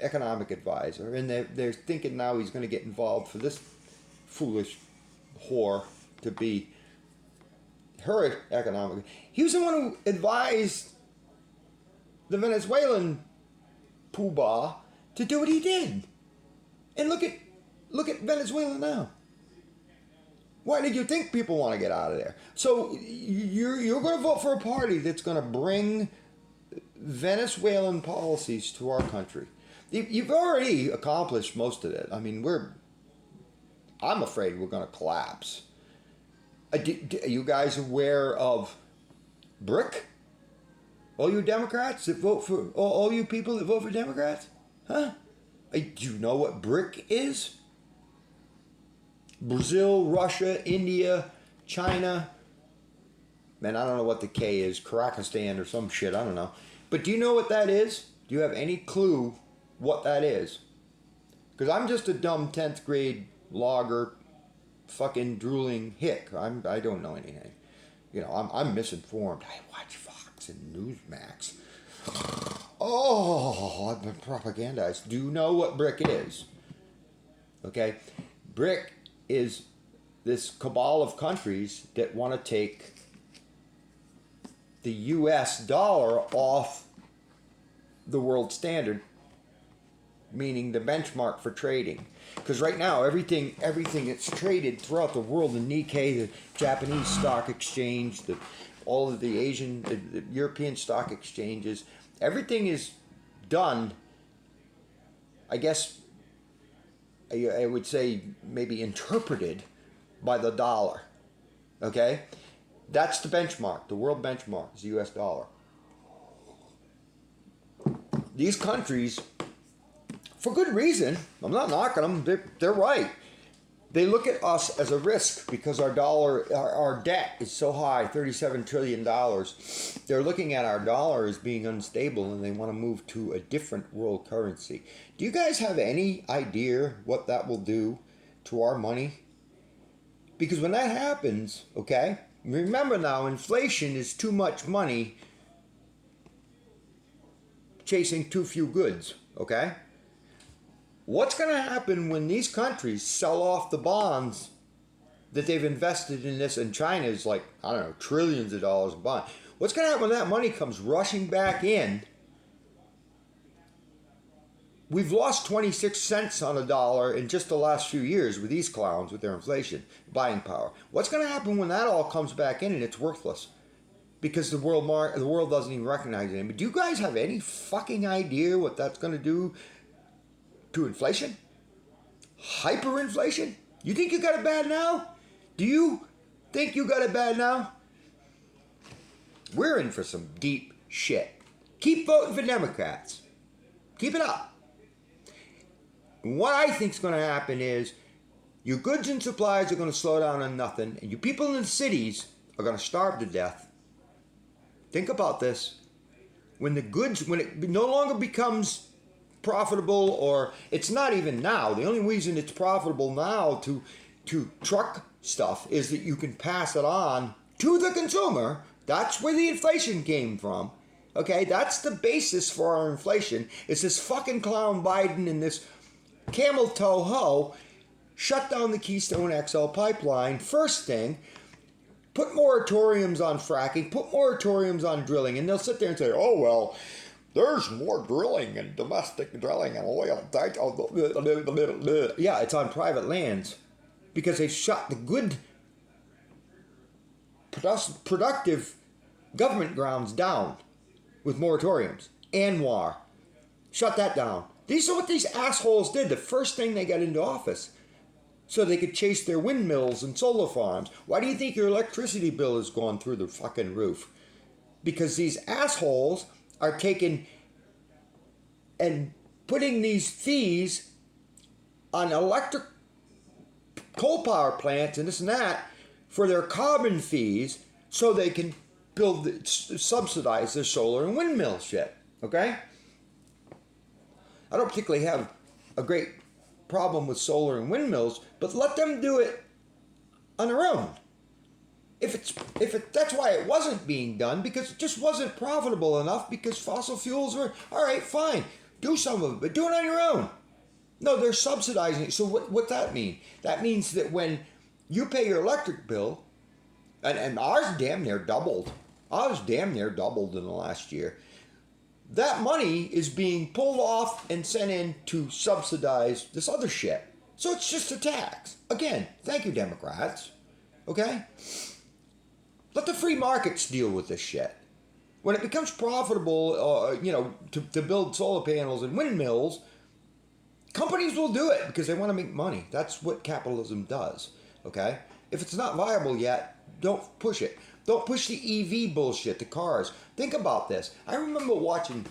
economic advisor. And they're thinking now he's going to get involved for this foolish whore to be her economic. He was the one who advised the Venezuelan poobah to do what he did. And look at Venezuela now. Why did you think people want to get out of there? So you're going to vote for a party that's going to bring Venezuelan policies to our country. You've already accomplished most of it. I mean, I'm afraid we're going to collapse. Are you guys aware of BRIC? All you Democrats that vote for, all you people that vote for Democrats? Huh? Do you know what BRIC is? Brazil, Russia, India, China. Man, I don't know what the K is. Kazakhstan or some shit. I don't know. But do you know what that is? Do you have any clue what that is? Because I'm just a dumb 10th grade logger, fucking drooling hick. I don't know anything. You know, I'm misinformed. I watch Fox and Newsmax. Oh, I've been propagandized. Do you know what BRIC is? Okay? BRIC is this cabal of countries that want to take the US dollar off the world standard meaning the benchmark for trading. Because right now, everything that's traded throughout the world, the Nikkei, the Japanese stock exchange, all of the Asian, the European stock exchanges, everything is done, I guess, I would say maybe interpreted by the dollar. Okay? That's the benchmark. The world benchmark is the US dollar. These countries, for good reason, I'm not knocking them, they're right. They look at us as a risk because our debt is so high, $37 trillion. They're looking at our dollar as being unstable and they want to move to a different world currency. Do you guys have any idea what that will do to our money? Because when that happens, okay, remember now, inflation is too much money chasing too few goods, okay? What's going to happen when these countries sell off the bonds that they've invested in this? And China is like, I don't know, trillions of dollars in bonds. What's going to happen when that money comes rushing back in? We've lost 26 cents on a dollar in just the last few years with these clowns, with their inflation, buying power. What's going to happen when that all comes back in and it's worthless? Because the world doesn't even recognize it anymore. Do you guys have any fucking idea what that's going to do to inflation? Hyperinflation? You think you got it bad now? Do you think you got it bad now? We're in for some deep shit. Keep voting for Democrats. Keep it up. And what I think is going to happen is your goods and supplies are going to slow down on nothing, and you people in the cities are going to starve to death. Think about this. When it no longer becomes profitable, or it's not even now. The only reason it's profitable now to truck stuff is that you can pass it on to the consumer. That's where the inflation came from. Okay, that's the basis for our inflation. It's this fucking clown Biden and this camel toe ho shut down the Keystone XL pipeline. First thing, put moratoriums on fracking, put moratoriums on drilling, and they'll sit there and say, oh, well, there's more drilling and domestic drilling and oil. Yeah, it's on private lands because they shut the good, productive government grounds down with moratoriums. ANWR, shut that down. These are what these assholes did the first thing they got into office, so they could chase their windmills and solar farms. Why do you think your electricity bill has gone through the fucking roof? Because these assholes are taking and putting these fees on electric coal power plants and this and that for their carbon fees so they can subsidize their solar and windmill shit, okay? I don't particularly have a great problem with solar and windmills, but let them do it on their own. That's why it wasn't being done, because it just wasn't profitable enough, because fossil fuels were, all right, fine, do some of it, but do it on your own. No, they're subsidizing it. So what that mean? That means that when you pay your electric bill, and ours damn near doubled. Ours damn near doubled in the last year. That money is being pulled off and sent in to subsidize this other shit. So it's just a tax. Again, thank you, Democrats. Okay? Let the free markets deal with this shit. When it becomes profitable, to build solar panels and windmills, companies will do it because they want to make money. That's what capitalism does. Okay? If it's not viable yet, don't push it. Don't push the EV bullshit, the cars. Think about this. I remember watching,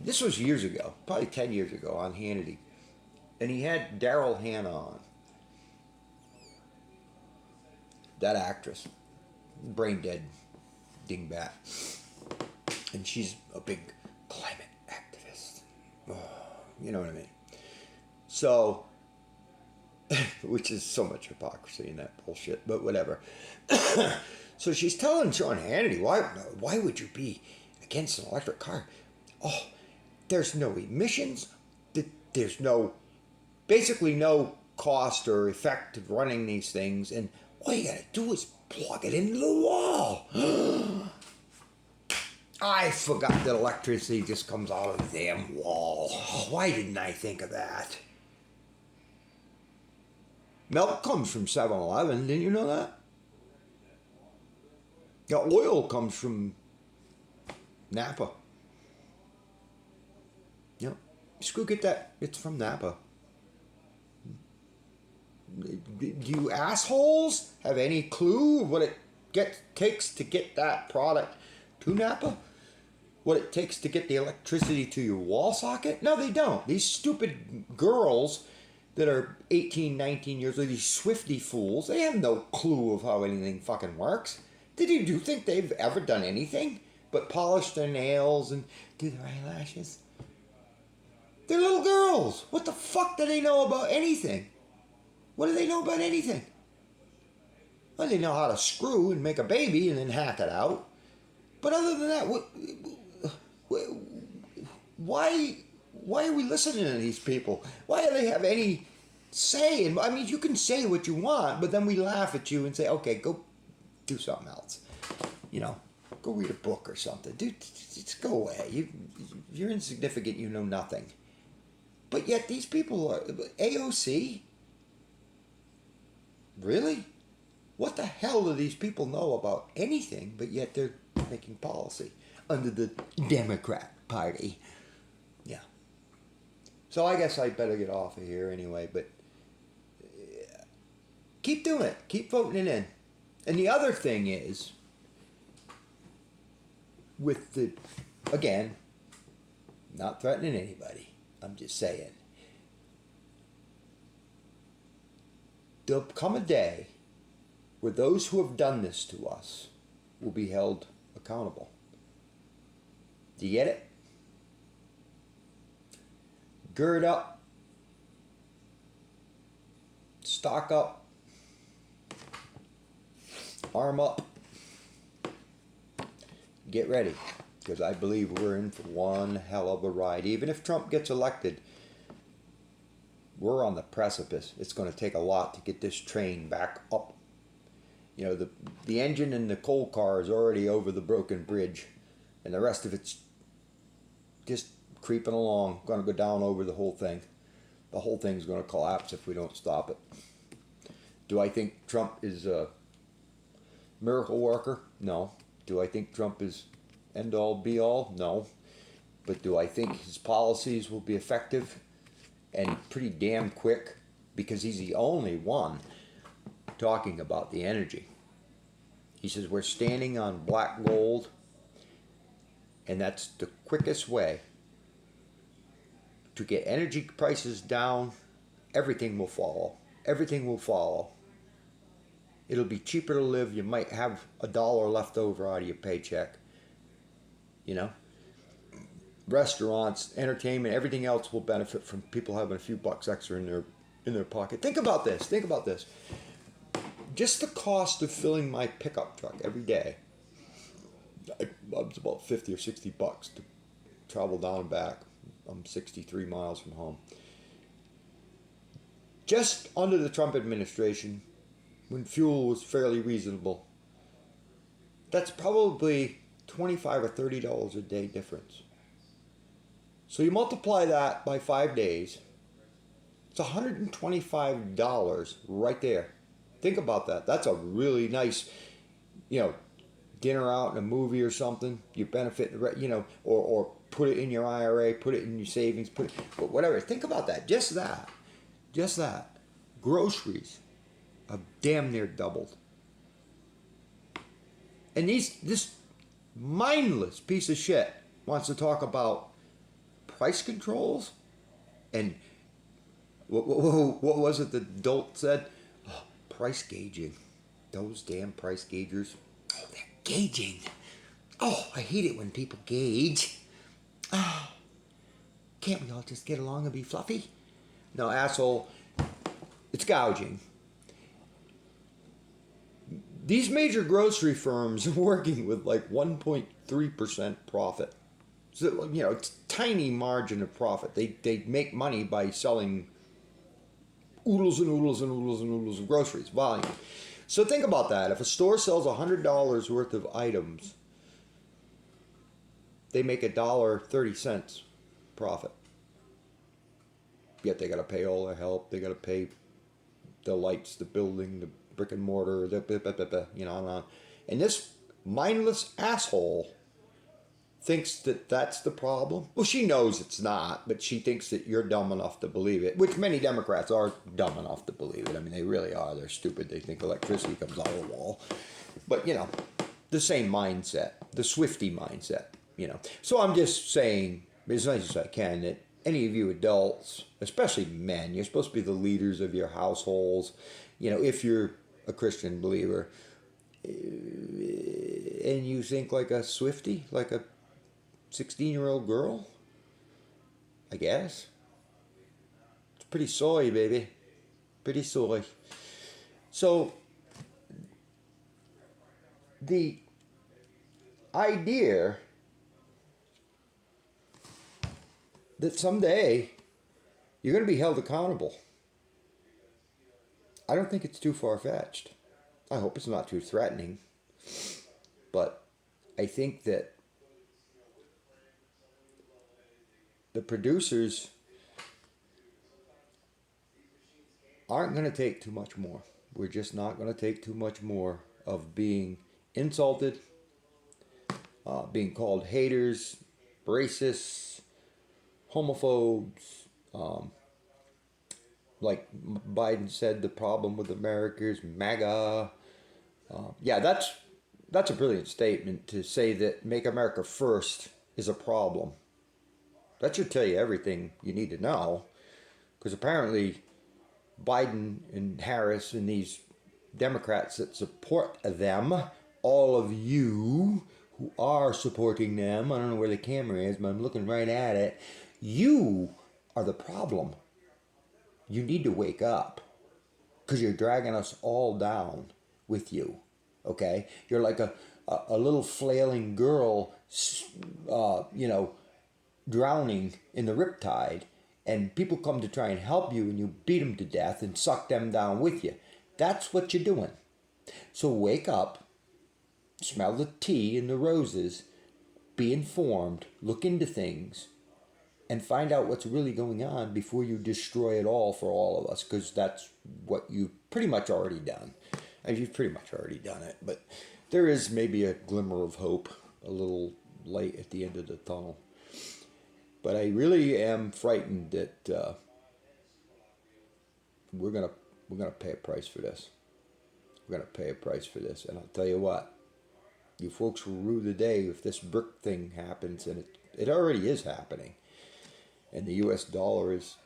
this was years ago, probably 10 years ago, on Hannity. And he had Daryl Hannah on. That actress. Brain dead dingbat. And she's a big climate activist. Oh, you know what I mean? So, which is so much hypocrisy in that bullshit, but whatever. So she's telling Sean Hannity, why would you be against an electric car? Oh, there's no emissions. There's basically no cost or effect of running these things. And all you gotta do is plug it into the wall. I forgot that electricity just comes out of the damn wall. Why didn't I think of that? Milk comes from 7-Eleven. Didn't you know that? The oil comes from Napa. Yep. Just go get that. It's from Napa. Do you assholes have any clue what it takes to get that product to Napa? What it takes to get the electricity to your wall socket? No, they don't. These stupid girls that are 18, 19 years old, these Swifty fools, they have no clue of how anything fucking works. Do you think they've ever done anything but polish their nails and do their eyelashes? They're little girls. What the fuck do they know about anything? What do they know about anything? Well, they know how to screw and make a baby and then hack it out. But other than that, why are we listening to these people? Why do they have any say? And I mean, you can say what you want, but then we laugh at you and say, okay, go do something else. You know, go read a book or something. Dude, just go away. You're insignificant. You know nothing. But yet these people are AOC. Really? What the hell do these people know about anything? But yet they're making policy under the Democrat Party. Yeah. So I guess I better get off of here anyway. But keep doing it. Keep voting it in. And the other thing is, with the, again, not threatening anybody, I'm just saying, there'll come a day where those who have done this to us will be held accountable. Do you get it? Gird up, stock up, arm up, get ready, because I believe we're in for one hell of a ride. Even if Trump gets elected, we're on the precipice. It's going to take a lot to get this train back up. You know, the engine in the coal car is already over the broken bridge, and the rest of it's just creeping along, going to go down over the whole thing. The whole thing's going to collapse if we don't stop it. Do I think Trump is a miracle worker? No. Do I think Trump is end all be all? No. But do I think his policies will be effective and pretty damn quick? Because he's the only one talking about the energy. He says we're standing on black gold, and that's the quickest way to get energy prices down. Everything will follow. Everything will follow. It'll be cheaper to live. You might have $1 left over out of your paycheck. You know? Restaurants, entertainment, everything else will benefit from people having a few bucks extra in their pocket. Think about this. Think about this. Just the cost of filling my pickup truck every day, it's about 50 or 60 bucks to travel down and back. I'm 63 miles from home. Just under the Trump administration, when fuel was fairly reasonable, that's probably $25 or $30 a day difference. So you multiply that by 5 days, it's $125 right there. Think about that. That's a really nice, dinner out in a movie or something. You benefit, or put it in your IRA, put it in your savings, but whatever. Think about that. Just that. Groceries have damn near doubled. And this mindless piece of shit wants to talk about price controls and what was it that Dolt said? Oh, price gauging. Those damn price gaugers. Oh, they're gauging. Oh, I hate it when people gauge. Oh, can't we all just get along and be fluffy? No, asshole. It's gouging. These major grocery firms are working with like 1.3% profit. So, it's a tiny margin of profit. They make money by selling oodles and oodles and oodles and oodles of groceries, volume. So think about that. If a store sells $100 worth of items, they make $1.30 profit. Yet they got to pay all the help. They got to pay the lights, the building, the brick and mortar, you know, on. And this mindless asshole thinks that that's the problem. Well, she knows it's not, but she thinks that you're dumb enough to believe it, which many Democrats are dumb enough to believe it. I mean, they really are. They're stupid. They think electricity comes out of the wall. But, you know, the same mindset, the Swifty mindset, you know. So I'm just saying, as nice as I can, that any of you adults, especially men, you're supposed to be the leaders of your households. You know, if you're a Christian believer, and you think like a Swifty, like a 16-year-old girl, I guess. It's pretty soy, baby. Pretty soy. So, the idea that someday you're going to be held accountable, I don't think it's too far-fetched. I hope it's not too threatening. But I think that the producers aren't going to take too much more. We're just not going to take too much more of being insulted, being called haters, racists, homophobes. Like Biden said, the problem with America is MAGA. Yeah, that's a brilliant statement to say that make America first is a problem. That should tell you everything you need to know, because apparently Biden and Harris and these Democrats that support them, all of you who are supporting them, I don't know where the camera is, but I'm looking right at it, you are the problem. You need to wake up, because you're dragging us all down with you, okay? You're like a little flailing girl, you know, drowning in the riptide, and people come to try and help you, and you beat them to death and suck them down with you. That's what you're doing. So wake up, smell the tea and the roses, be informed, look into things, and find out what's really going on before you destroy it all for all of us, because that's what you've pretty much already done. And you've pretty much already done it, but there is maybe a glimmer of hope, a little light at the end of the tunnel. But I really am frightened that we're gonna pay a price for this. We're gonna pay a price for this, and I'll tell you what, you folks will rue the day if this brick thing happens, and it already is happening. And the U.S. dollar is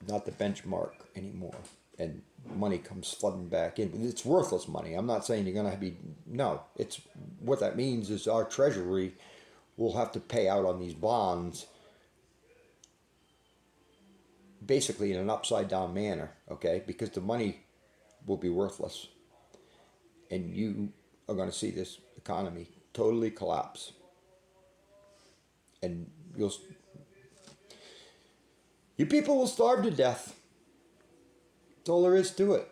not the benchmark anymore, and money comes flooding back in. It's worthless money. I'm not saying you're gonna be It's what that means is our Treasury will have to pay out on these bonds basically in an upside down manner, okay? Because the money will be worthless. And you are going to see this economy totally collapse. And you people will starve to death. That's all there is to it.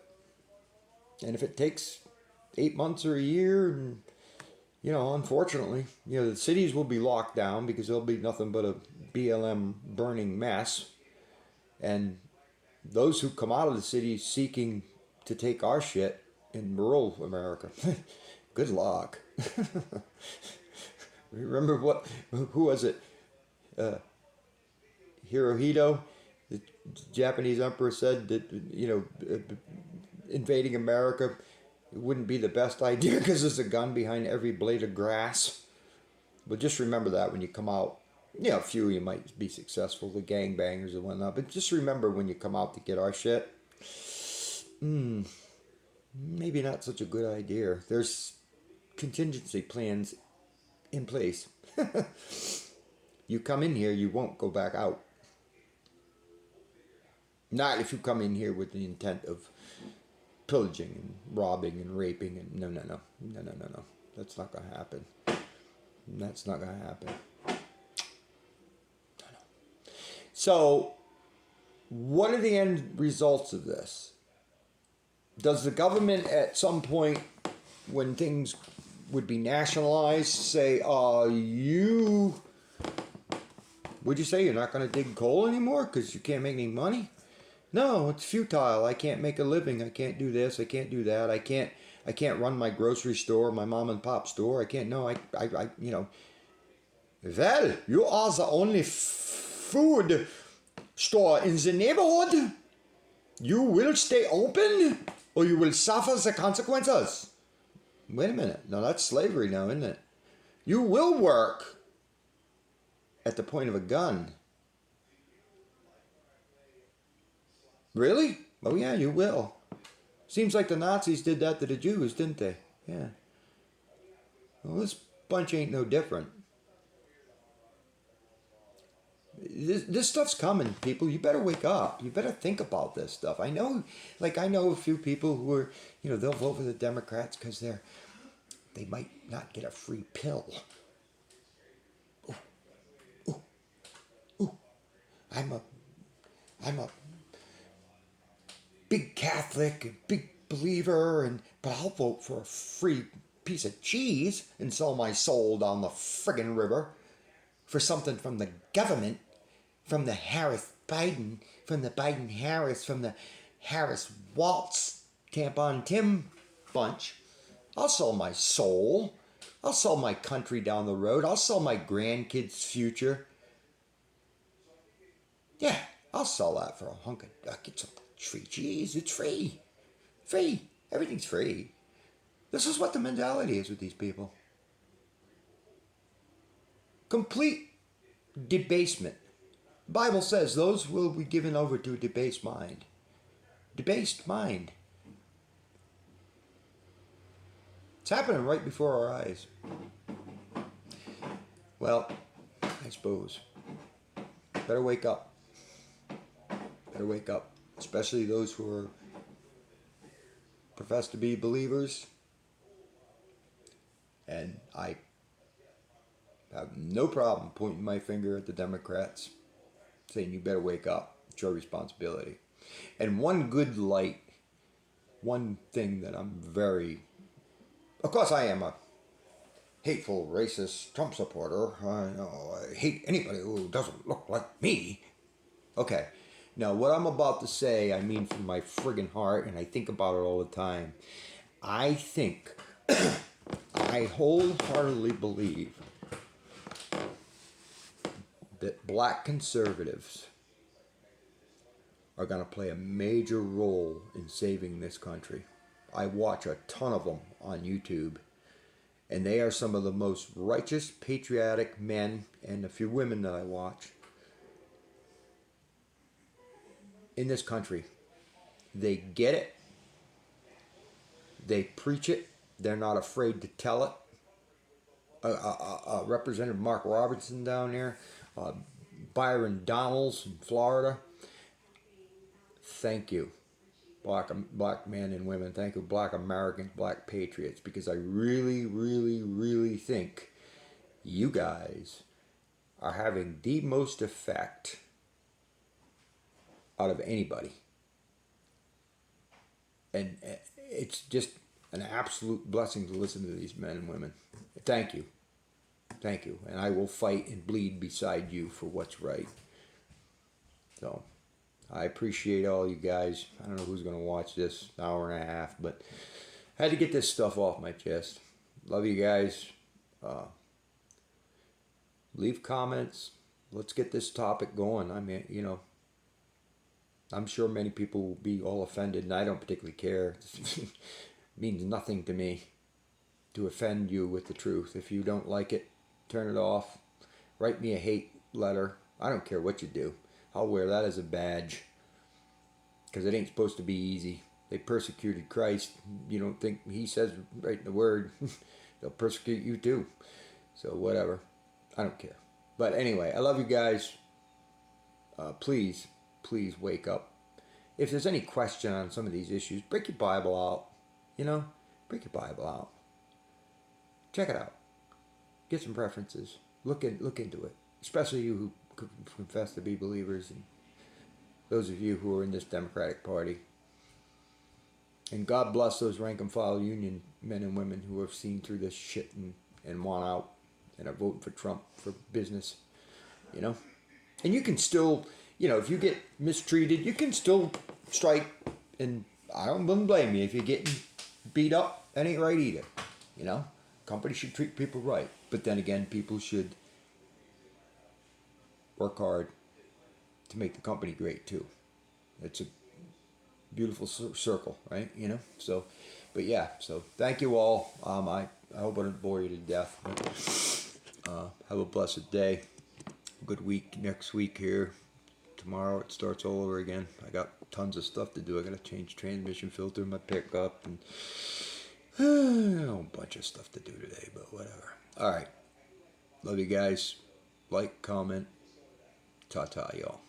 And if it takes 8 months or a year, and you know, unfortunately, you know, the cities will be locked down because there'll be nothing but a BLM burning mess. And those who come out of the cities seeking to take our shit in rural America, good luck. Remember who was it? Hirohito, the Japanese emperor, said that, you know, invading America, it wouldn't be the best idea because there's a gun behind every blade of grass. But just remember that when you come out. You know, a few of you might be successful, the gangbangers and whatnot. But just remember when you come out to get our shit, maybe not such a good idea. There's contingency plans in place. You come in here, you won't go back out. Not if you come in here with the intent of pillaging and robbing and raping and no. That's not gonna happen. That's not gonna happen. No. So, what are the end results of this? Does the government at some point, when things would be nationalized, say, would you say you're not going to dig coal anymore because you can't make any money? No, it's futile. I can't make a living. I can't do this. I can't do that. I can't run my grocery store, my mom and pop store. I can't. No, you know. Well, you are the only food store in the neighborhood. You will stay open, or you will suffer the consequences. Wait a minute. No, that's slavery now, isn't it? You will work at the point of a gun. Really? Oh yeah, you will. Seems like the Nazis did that to the Jews, didn't they? Yeah. Well, this bunch ain't no different. This stuff's coming, people. You better wake up. You better think about this stuff. I know a few people who are, they'll vote for the Democrats because they might not get a free pill. Ooh, ooh, ooh. I'm a big Catholic, a big believer, but I'll vote for a free piece of cheese and sell my soul down the friggin' river for something from the government, from the Harris-Biden, from the Biden-Harris, from the Harris-Waltz, Tampon Tim bunch. I'll sell my soul. I'll sell my country down the road. I'll sell my grandkids' future. Yeah, I'll sell that for I'll get some free cheese. It's free. Free. Everything's free. This is what the mentality is with these people. Complete debasement. The Bible says those will be given over to a debased mind. Debased mind. It's happening right before our eyes. Well, I suppose. Better wake up. Better wake up. Especially those who are profess to be believers. And I have no problem pointing my finger at the Democrats, saying you better wake up. It's your responsibility. And one good light, one thing that I'm very... Of course I am a hateful, racist Trump supporter. I hate anybody who doesn't look like me. Okay. Now, what I'm about to say, I mean from my friggin' heart, and I think about it all the time. I think, I wholeheartedly believe that black conservatives are going to play a major role in saving this country. I watch a ton of them on YouTube, and they are some of the most righteous, patriotic men, and a few women that I watch in this country. They get it. They preach it. They're not afraid to tell it. Representative Mark Robertson down there, Byron Donalds in Florida. Thank you, black men and women. Thank you, black Americans, black patriots, because I really, really, really think you guys are having the most effect out of anybody. And it's just an absolute blessing to listen to these men and women. Thank you. Thank you. And I will fight and bleed beside you for what's right. So, I appreciate all you guys. I don't know who's going to watch this hour and a half, but I had to get this stuff off my chest. Love you guys. Leave comments. Let's get this topic going. I mean, I'm sure many people will be all offended, and I don't particularly care. It means nothing to me to offend you with the truth. If you don't like it, turn it off. Write me a hate letter. I don't care what you do. I'll wear that as a badge, because it ain't supposed to be easy. They persecuted Christ. You don't think he says right in the word, they'll persecute you too. So whatever. I don't care. But anyway, I love you guys. Please wake up. If there's any question on some of these issues, break your Bible out. Break your Bible out. Check it out. Get some preferences. Look into it. Especially you who confess to be believers, and those of you who are in this Democratic Party. And God bless those rank and file union men and women who have seen through this shit and want out and are voting for Trump for business, you know? And you can still, if you get mistreated, you can still strike. And wouldn't blame you if you're getting beat up. That ain't right either, you know? Companies should treat people right. But then again, people should work hard to make the company great too. It's a beautiful circle, right? So, but yeah, so thank you all. I hope I didn't bore you to death. But, have a blessed day. Good week next week here. Tomorrow it starts all over again. I got tons of stuff to do. I gotta change transmission filter in my pickup and a bunch of stuff to do today, but whatever. All right. Love you guys. Like, comment. Ta-ta, y'all.